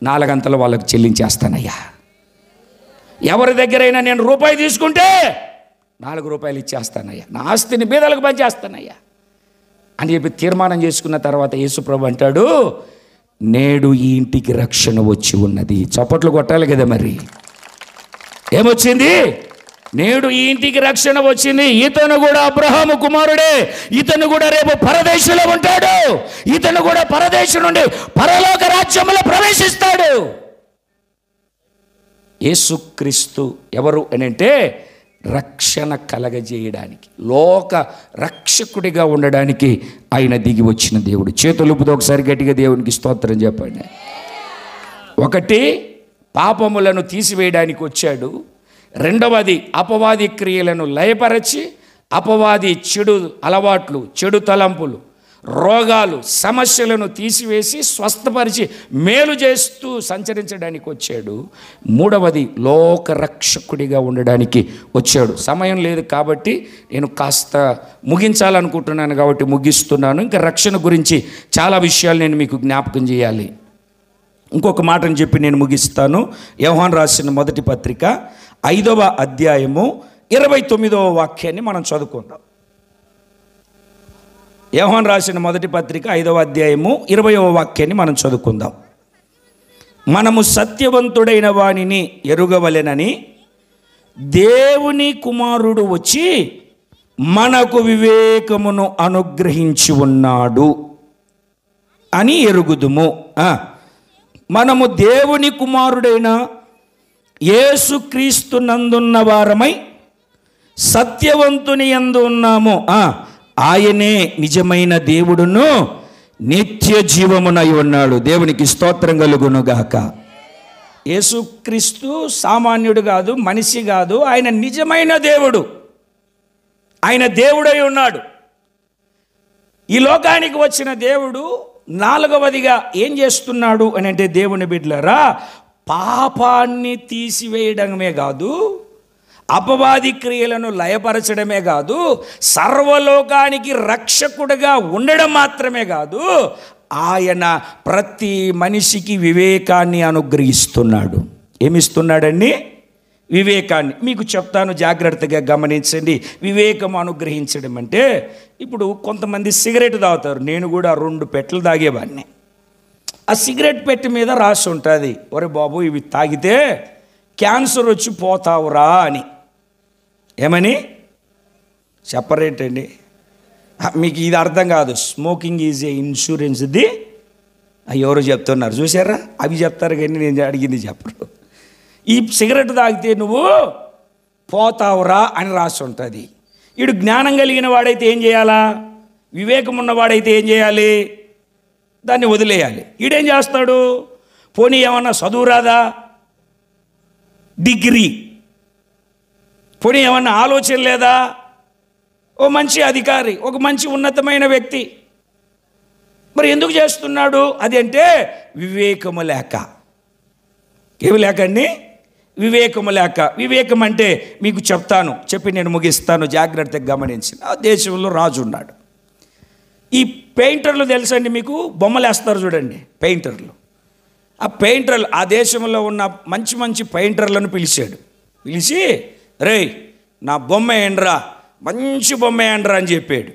4 గంటలు వాళ్ళకు చెల్లించేస్తానయ్యా. ఎవరి దగ్గరైనా నేను రూపాయి తీసుకుంటే 4 రూపాయలు ఇచ్చేస్తానయ్యా, నా ఆస్తిని బీదలకు పంచేస్తానయ్యా అని చెప్పి తీర్మానం చేసుకున్న తర్వాత యేసుప్రభు అంటాడు, నేడు ఈ ఇంటికి రక్షణ వచ్చి ఉన్నది. చప్పట్లు కొట్టాలి కదా. మరి ఏమొచ్చింది? నేడు ఈ ఇంటికి రక్షణ వచ్చింది. ఇతను కూడా అబ్రహాము కుమారుడే, ఇతను కూడా రేపు పరదేశంలో ఉంటాడు, ఇతను కూడా పరదేశం నుండి పరలోక రాజ్యంలో ప్రవేశిస్తాడు. యేసుక్రీస్తు ఎవరు అని అంటే రక్షణ కలగజేయడానికి, లోక రక్షకుడిగా ఉండడానికి ఆయన దిగి వచ్చిన దేవుడు. చేతులుపుతో ఒకసారి గట్టిగా దేవునికి స్తోత్రం చెప్పండి. 1 పాపములను తీసివేయడానికి వచ్చాడు. 2వది అపవాది క్రియలను లయపరచి అపవాది చెడు అలవాట్లు, చెడు తలంపులు, రోగాలు, సమస్యలను తీసివేసి స్వస్థపరిచి మేలు చేస్తూ సంచరించడానికి వచ్చాడు. 3వది లోకరక్షకుడిగా ఉండడానికి వచ్చాడు. సమయం లేదు కాబట్టి నేను కాస్త ముగించాలనుకుంటున్నాను కాబట్టి ముగిస్తున్నాను. ఇంకా రక్షణ గురించి చాలా విషయాలు నేను మీకు జ్ఞాపకం చేయాలి. ఇంకొక మాటను చెప్పి నేను ముగిస్తాను. యోహాను రాసిన మొదటి పత్రిక 5వ అధ్యాయము 29వ వాక్యాన్ని మనం చదువుకుందాం. యోహాను రాసిన మొదటి పత్రిక 5వ అధ్యాయము 20వ వాక్యాన్ని మనం చదువుకుందాం. మనము సత్యవంతుడైన వానిని ఎరుగవలెనని దేవుని కుమారుడు వచ్చి మనకు వివేకమును అనుగ్రహించి ఉన్నాడు అని ఎరుగుదుము. మనము దేవుని కుమారుడైన యేసుక్రీస్తు నందున్న వారమై సత్యవంతుని యందు ఉన్నాము. ఆయనే నిజమైన దేవుడును నిత్య జీవమునై ఉన్నాడు. దేవునికి స్తోత్రం కలుగునుగాక. యేసుక్రీస్తు సామాన్యుడు కాదు, మనిషి కాదు, ఆయన నిజమైన దేవుడు. ఆయన దేవుడై ఉన్నాడు. ఈ లోకానికి వచ్చిన దేవుడు నాలుగవదిగా ఏం చేస్తున్నాడు అని అంటే, దేవుని బిడ్డలారా, పాపాన్ని తీసివేయడమే కాదు, అపవాది క్రియలను లయపరచడమే కాదు, సర్వలోకానికి రక్షకుడిగా ఉండడం మాత్రమే కాదు, ఆయన ప్రతి మనిషికి వివేకాన్ని అనుగ్రహిస్తున్నాడు. ఏమిస్తున్నాడండి? వివేకాన్ని. మీకు చెప్తాను, జాగ్రత్తగా గమనించండి. వివేకం అనుగ్రహించడం అంటే, ఇప్పుడు కొంతమంది సిగరెట్ తాగుతారు. నేను కూడా 2 పెట్టెలు తాగేవాడిని. ఆ సిగరెట్ పెట్టి మీద రాసి ఉంటుంది, ఒరే బాబు ఇవి తాగితే క్యాన్సర్ వచ్చి పోతావురా అని. ఏమని చెప్పరేంటండి? మీకు ఇది అర్థం కాదు. Smoking is a insurance. ఇది ఎవరు చెప్తున్నారు చూసారా? అవి చెప్తారు కానీ నేను అడిగింది చెప్పరు. ఈ సిగరెట్ తాగితే నువ్వు పోతావురా అని రాసి ఉంటుంది. వీడు జ్ఞానం కలిగిన వాడైతే ఏం చేయాలా? వివేకం ఉన్నవాడైతే ఏం చేయాలి? దాన్ని వదిలేయాలి. వీడేం చేస్తాడు? పోనీ ఏమన్నా చదువు రాదా? డిగ్రీ. పోనీ ఏమన్నా ఆలోచన లేదా? ఓ మంచి అధికారి, ఒక మంచి ఉన్నతమైన వ్యక్తి, మరి ఎందుకు చేస్తున్నాడు? అది అంటే వివేకము లేక. ఏమి లేకండి? వివేకము లేక. వివేకం అంటే మీకు చెప్తాను, చెప్పి నేను ముగిస్తాను, జాగ్రత్తగా గమనించిన. ఆ దేశంలో రాజు ఉన్నాడు. ఈ పెయింటర్లు తెలుసండి మీకు? బొమ్మలు వేస్తారు చూడండి, పెయింటర్లు. ఆ పెయింటర్లు, ఆ దేశంలో ఉన్న మంచి మంచి పెయింటర్లను పిలిచాడు. పిలిచి, రేయ్ నా బొమ్మ ఏండ్రా, మంచి బొమ్మ ఏండ్రా అని చెప్పాడు.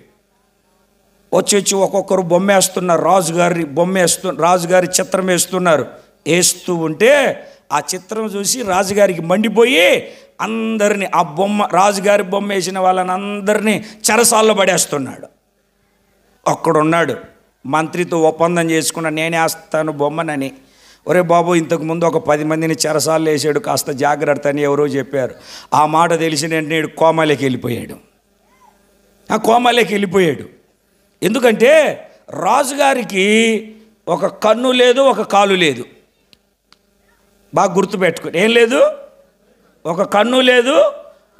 వచ్చి ఒక్కొక్కరు బొమ్మ వేస్తున్నారు. రాజుగారి చిత్రం వేస్తున్నారు. వేస్తూ ఉంటే ఆ చిత్రం చూసి రాజుగారికి మండిపోయి అందరినీ, ఆ బొమ్మ, రాజుగారి బొమ్మ వేసిన వాళ్ళని అందరినీ చెరసాల్లో పడేస్తున్నాడు. ఒక్కడున్నాడు, మంత్రితో ఒప్పందం చేసుకున్న, నేనే వేస్తాను బొమ్మనని. ఒరే బాబు, ఇంతకుముందు ఒక 10 మందిని చెరసాల్లో వేసాడు, కాస్త జాగ్రత్త అని ఎవరో చెప్పారు. ఆ మాట తెలిసిన వెంటనే కోమాలోకి వెళ్ళిపోయాడు. ఆ కోమాలోకి వెళ్ళిపోయాడు. ఎందుకంటే రాజుగారికి ఒక కన్ను లేదు, ఒక కాలు లేదు. బాగా గుర్తుపెట్టుకుని, ఏం లేదు? ఒక కన్ను లేదు,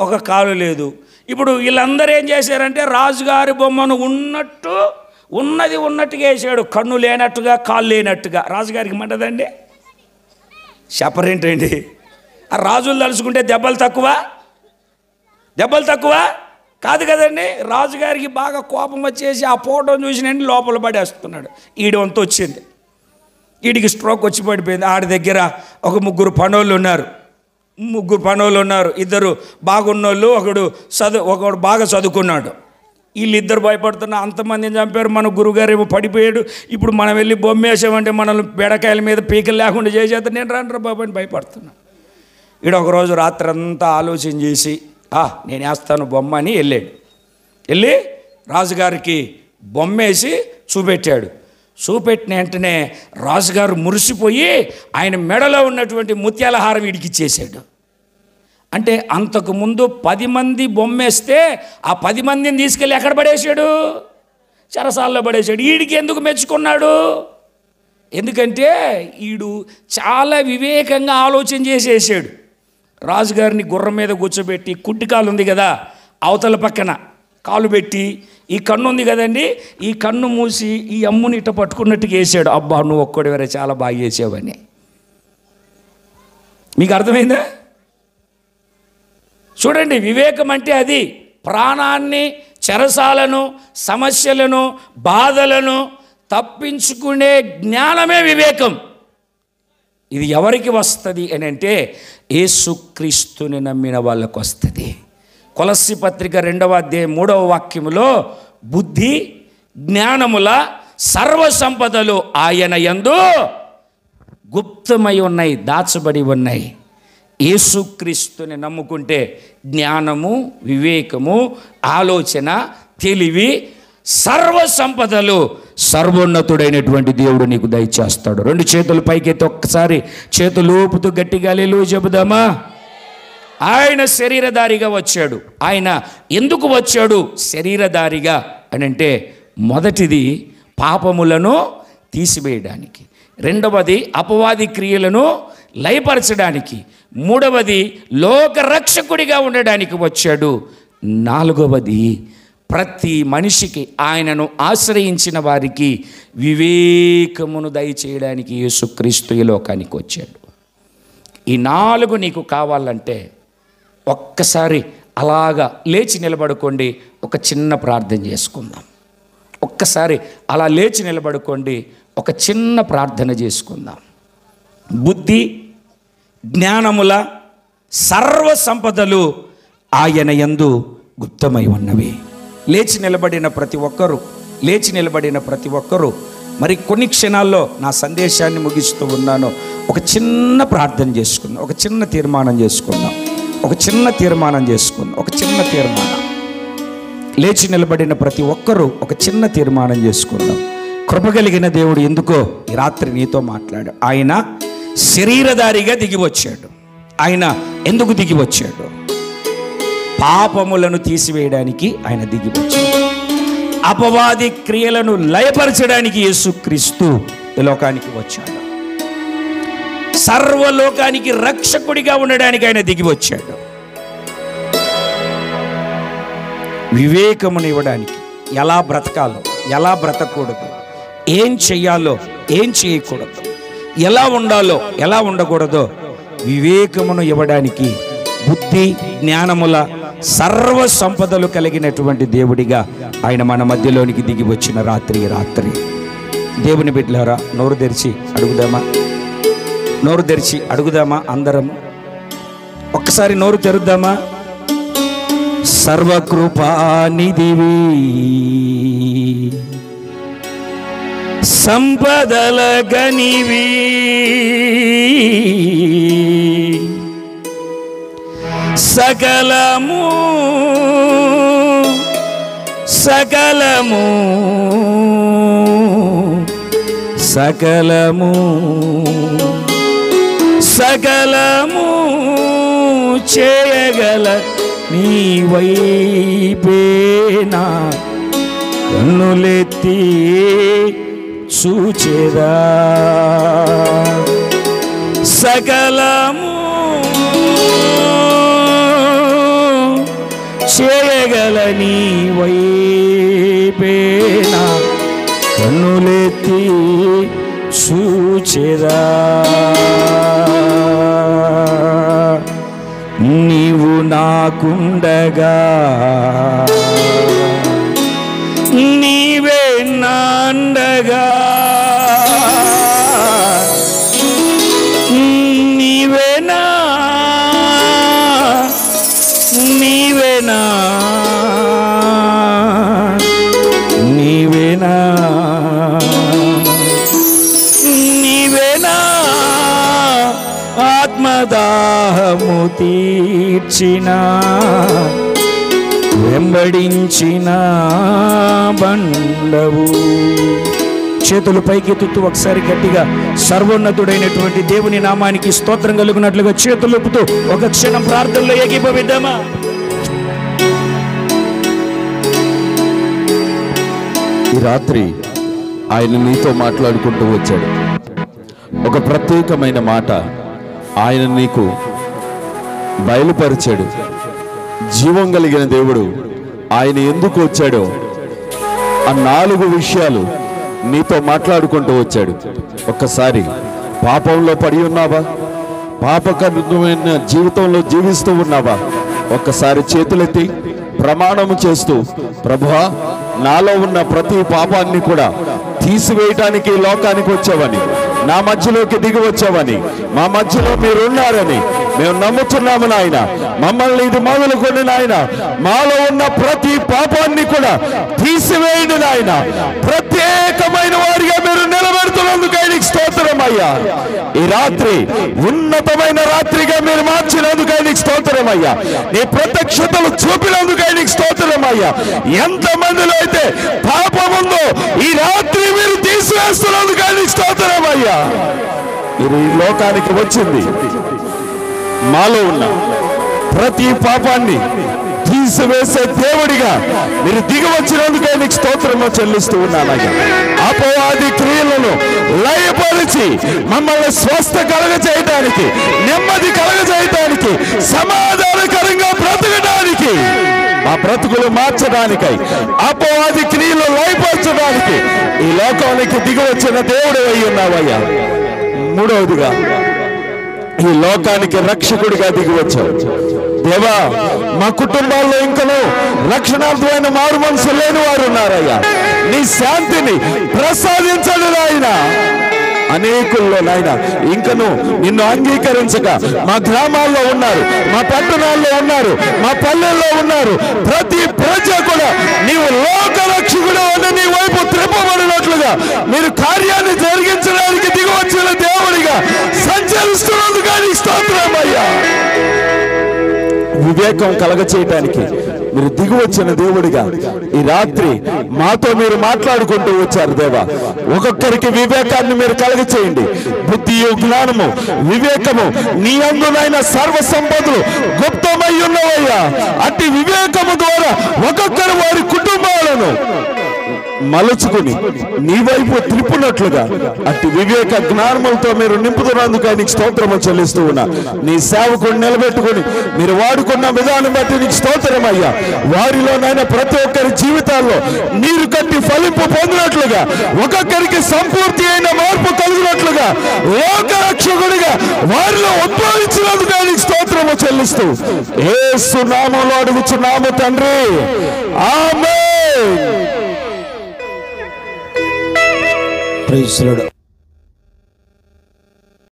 ఒక కాలు లేదు. ఇప్పుడు వీళ్ళందరూ ఏం చేశారంటే, రాజుగారి బొమ్మను ఉన్నది ఉన్నట్టుగా వేసాడు. కన్ను లేనట్టుగా, కాలు లేనట్టుగా. రాజుగారికి మంటదండి? చెప్పరేంటండి? ఆ రాజులు తలుచుకుంటే దెబ్బలు తక్కువ కాదు కదండి. రాజుగారికి బాగా కోపం వచ్చేసి ఆ ఫోటో చూసినండి లోపల పడేస్తున్నాడు. ఈడు వంతు వచ్చింది. వీడికి స్ట్రోక్ వచ్చి పడిపోయింది. ఆడి దగ్గర ఒక 3 పనోళ్ళు ఉన్నారు. 3 పనోళ్ళు ఉన్నారు. 2 బాగున్నోళ్ళు, ఒకడు బాగా చదువుకున్నాడు. వీళ్ళిద్దరు భయపడుతున్నా, అంతమందిని చంపారు, మన గురుగారు ఏమో పడిపోయాడు, ఇప్పుడు మనం వెళ్ళి బొమ్మ వేసామంటే మనల్ని బెడకాయల మీద పీకలు లేకుండా చేసేస్తా, నేను రాను బాబు అని భయపడుతున్నా. వీడు ఒకరోజు రాత్రి అంతా ఆలోచన చేసి, నేను వేస్తాను బొమ్మ అని వెళ్ళి రాజుగారికి బొమ్మ వేసి చూపెట్టాడు. చూపెట్టిన వెంటనే రాజుగారు మురిసిపోయి ఆయన మెడలో ఉన్నటువంటి ముత్యాల హారం వీడికి ఇచ్చేసాడు. అంటే అంతకుముందు 10 మంది బొమ్మేస్తే ఆ 10 మందిని తీసుకెళ్ళి ఎక్కడ పడేశాడు? చెరసాల్లో పడేశాడు. వీడికి ఎందుకు మెచ్చుకున్నాడు? ఎందుకంటే వీడు చాలా వివేకంగా ఆలోచన చేసేసాడు. రాజుగారిని గుర్రం మీద కూర్చోబెట్టి, కుట్టికాలు ఉంది కదా అవతల పక్కన కాలు పెట్టి, ఈ కన్ను ఉంది కదండి, ఈ కన్ను మూసి ఈ అమ్ముని ఇట్ట పట్టుకున్నట్టుగా వేసాడు. అబ్బా నువ్వు ఒక్కడి వేరే చాలా బాగా చేసావని. మీకు అర్థమైందా? చూడండి, వివేకం అంటే అది. ప్రాణాన్ని, చెరసాలను, సమస్యలను, బాధలను తప్పించుకునే జ్ఞానమే వివేకం. ఇది ఎవరికి వస్తుంది అని అంటే యేసుక్రీస్తుని నమ్మిన వాళ్ళకు వస్తుంది. కొలస్సీ పత్రిక 2వ అధ్యాయం 3వ వాక్యములో బుద్ధి జ్ఞానముల సర్వ సంపదలు ఆయన యందు గుప్తమై ఉన్నాయి, దాచబడి ఉన్నాయి. యేసుక్రీస్తుని నమ్ముకుంటే జ్ఞానము, వివేకము, ఆలోచన, తెలివి, సర్వ సంపదలు సర్వోన్నతుడైనటువంటి దేవుడు నీకు దయచేస్తాడు. 2 చేతులు పైకెత్తి ఒక్కసారి చేతులు ఊపుతూ గట్టిగా హల్లెలూయా చెబుదామా. ఆయన శరీరధారిగా వచ్చాడు. ఆయన ఎందుకు వచ్చాడు శరీరధారిగా అని అంటే, మొదటిది పాపములను తీసివేయడానికి, 2వది అపవాది క్రియలను లయపరచడానికి, 3వది లోకరక్షకుడిగా ఉండడానికి వచ్చాడు, 4వది ప్రతి మనిషికి, ఆయనను ఆశ్రయించిన వారికి వివేకమును దయచేయడానికి యేసుక్రీస్తు ఈ లోకానికి వచ్చాడు. ఈ 4 నీకు కావాలంటే ఒక్కసారి అలాగా లేచి నిలబడుకోండి, ఒక చిన్న ప్రార్థన చేసుకుందాం. ఒక్కసారి అలా లేచి నిలబడుకోండి, ఒక చిన్న ప్రార్థన చేసుకుందాం. బుద్ధి జ్ఞానముల సర్వ సంపదలు ఆయన యందు గుప్తమై ఉన్నవి. లేచి నిలబడిన ప్రతి ఒక్కరూ మరి కొన్ని క్షణాల్లో నా సందేశాన్ని ముగిస్తూ ఉన్నాను. ఒక చిన్న ప్రార్థన చేసుకుందాం, ఒక చిన్న తీర్మానం చేసుకుందాం. లేచి నిలబడిన ప్రతి ఒక్కరూ ఒక చిన్న తీర్మానం చేసుకుందాం. కృపగలిగిన దేవుడు ఎందుకో ఈ రాత్రి నీతో మాట్లాడు. ఆయన శరీరధారిగా దిగి వచ్చాడు. ఆయన ఎందుకు దిగి వచ్చాడు? పాపములను తీసివేయడానికి ఆయన దిగి వచ్చాడు. అపవాది క్రియలను లయపరచడానికి యేసుక్రీస్తు ఈ లోకానికి వచ్చాడు. సర్వలోకానికి రక్షకుడిగా ఉండడానికి ఆయన దిగి వచ్చాడు. వివేకమును ఇవ్వడానికి, ఎలా బ్రతకాలో, ఎలా బ్రతకూడదు, ఏం చెయ్యాలో, ఏం చేయకూడదు, ఎలా ఉండాలో, ఎలా ఉండకూడదో వివేకమును ఇవ్వడానికి, బుద్ధి జ్ఞానముల సర్వ సంపదలు కలిగినటువంటి దేవుడిగా ఆయన మన మధ్యలోనికి దిగి వచ్చిన రాత్రి దేవుని బిడ్డలారా, నోరు తెరిచి అడుగుదామా అందరం. ఒక్కసారి నోరు తెరుద్దామా. సర్వకృపానిధివి, సంపదల గనివి, సకలము చేయగల నీ వైపేనా కన్నులెత్తి చూచెదా. సకలము చేయగల నీ వైపేనా కన్నులెత్తి చూచెదా. నీవు నాకుండగా నీవే నాండగా, నీవేనా ఆత్మదాహము తీర్చిన వెంబడించిన బండవు. చేతులు పైకెత్తుతూ ఒకసారి గట్టిగా సర్వోన్నతుడైనటువంటి దేవుని నామానికి స్తోత్రం కలుగునట్లుగా చేతులు ఊపుతూ ఒక క్షణం ప్రార్థనలో ఏకీభవిద్దామా. ఈ రాత్రి ఆయన నీతో మాట్లాడుకుంటూ వచ్చాడు. ఒక ప్రత్యేకమైన మాట ఆయన నీకు బయలుపరిచాడు. జీవం కలిగిన దేవుడు ఆయన ఎందుకు వచ్చాడో ఆ 4 విషయాలు నీతో మాట్లాడుకుంటూ వచ్చాడు. ఒక్కసారి పాపంలో పడి ఉన్నావా? పాపకరమైన జీవితంలో జీవిస్తూ ఉన్నావా? ఒక్కసారి చేతులెత్తి ప్రమాణము చేస్తూ, ప్రభువా, నాలో ఉన్న ప్రతి పాపాన్ని కూడా తీసివేయటానికి లోకానికి వచ్చావని నా మధ్యలోకి దిగి వచ్చావని, మా మధ్యలో మీరున్నారని మేము నమ్ముతున్నాము నాయన. మమ్మల్ని ఇది మొదలుకొని నాయన, మాలో ఉన్న ప్రతి పాపాన్ని కూడా తీసివేయండి నాయన. ప్రత్యేకమైన వారిగా మీరు నిలబెడుతున్నందుకు ఆయనకి స్తోత్రం అయ్యా. ఈ రాత్రి ఉన్నతమైన రాత్రిగా మీరు మార్చినందుకు ఆయనకి స్తోత్రం అయ్యా. నీ ప్రత్యక్షతలు చూపినందుకు ఆయనకి స్తోత్రం అయ్యా. ఎంత మందిలో అయితే పాపం ఉందో ఈ రాత్రి మీరు తీసివేస్తున్నందుకు ఆయనకి స్తోత్రం అయ్యా. మీరు ఈ లోకానికి వచ్చింది మాలో ఉన్న ప్రతి పాపాన్ని తీసివేసే దేవుడిగా మీరు దిగి వచ్చినందుకు ఆయనకి స్తోత్రము చెల్లిస్తూ ఉన్నానయ్యా. అపవాది క్రియలను లయపరిచి మమ్మల్ని స్వస్థ కలగజేయడానికి, నెమ్మది కలగజేయడానికి, సమాధానకరంగా బ్రతకడానికి, మా బ్రతుకులు మార్చడానికై, అపవాది క్రియలు లయపరచడానికి ఈ లోకానికి దిగి వచ్చిన దేవుడు అయి ఉన్నావయ్యా. మూడవదిగా ఈ లోకానికి రక్షకుడిగా దిగి వచ్చావు దేవా. మా కుటుంబాల్లో ఇంకను రక్షణార్థమైన మారు మనసు లేని వారు ఉన్నారయ్యా. నీ శాంతిని ప్రసాదించడు నాయన. అనేకుల్లో నాయన ఇంకను నిన్ను అంగీకరించక మా గ్రామాల్లో ఉన్నారు, మా పట్టణాల్లో ఉన్నారు, మా పల్లెల్లో ఉన్నారు. ప్రతి ప్రజ కూడా నీవు లోక రక్షకుడు అని నీ వైపు త్రిప్పబడినట్లుగా మీరు కార్యాన్ని జరిగించడానికి దిగి వచ్చిన దేవుడిగా సంచరిస్తున్నందుకు ఆయనకి స్తోత్రం అయ్యా. వివేకం కలగచేయటానికి మీరు దిగి వచ్చిన దేవుడిగా ఈ రాత్రి మాతో మీరు మాట్లాడుకుంటూ వచ్చారు దేవా. ఒక్కొక్కరికి వివేకాన్ని మీరు కలగచేయండి. బుద్ధియు, జ్ఞానము, వివేకము నీ అందునైన సర్వ సంపదలు గుప్తమై ఉన్నవయ్యా. అట్టి వివేకము ద్వారా ఒక్కొక్కరు వారి కుటుంబాలను మలుచుకుని నీ వైపు త్రిప్పునట్లుగా అట్టి వివేక జ్ఞానములతో మీరు నింపుతున్నందుకు నీకు స్తోత్రము చెల్లిస్తూ ఉన్నా. నీ సేవకుని నిలబెట్టుకుని మీరు వాడుకున్న విధానం బట్టి నీకు స్తోత్రం అయ్యా. వారిలోనైనా ప్రతి ఒక్కరి జీవితాల్లో నీరు కట్టి ఫలింపు పొందినట్లుగా, ఒక్కొక్కరికి సంపూర్తి అయిన మార్పు కలిగినట్లుగా, లోక రక్షకుడిగా వారిలో ఉద్భవించినందుకు నీకు స్తోత్రము చెల్లిస్తూ యేసు నామములో అడుగుచున్నాము తండ్రి, ఆమేన్. Praise the lord.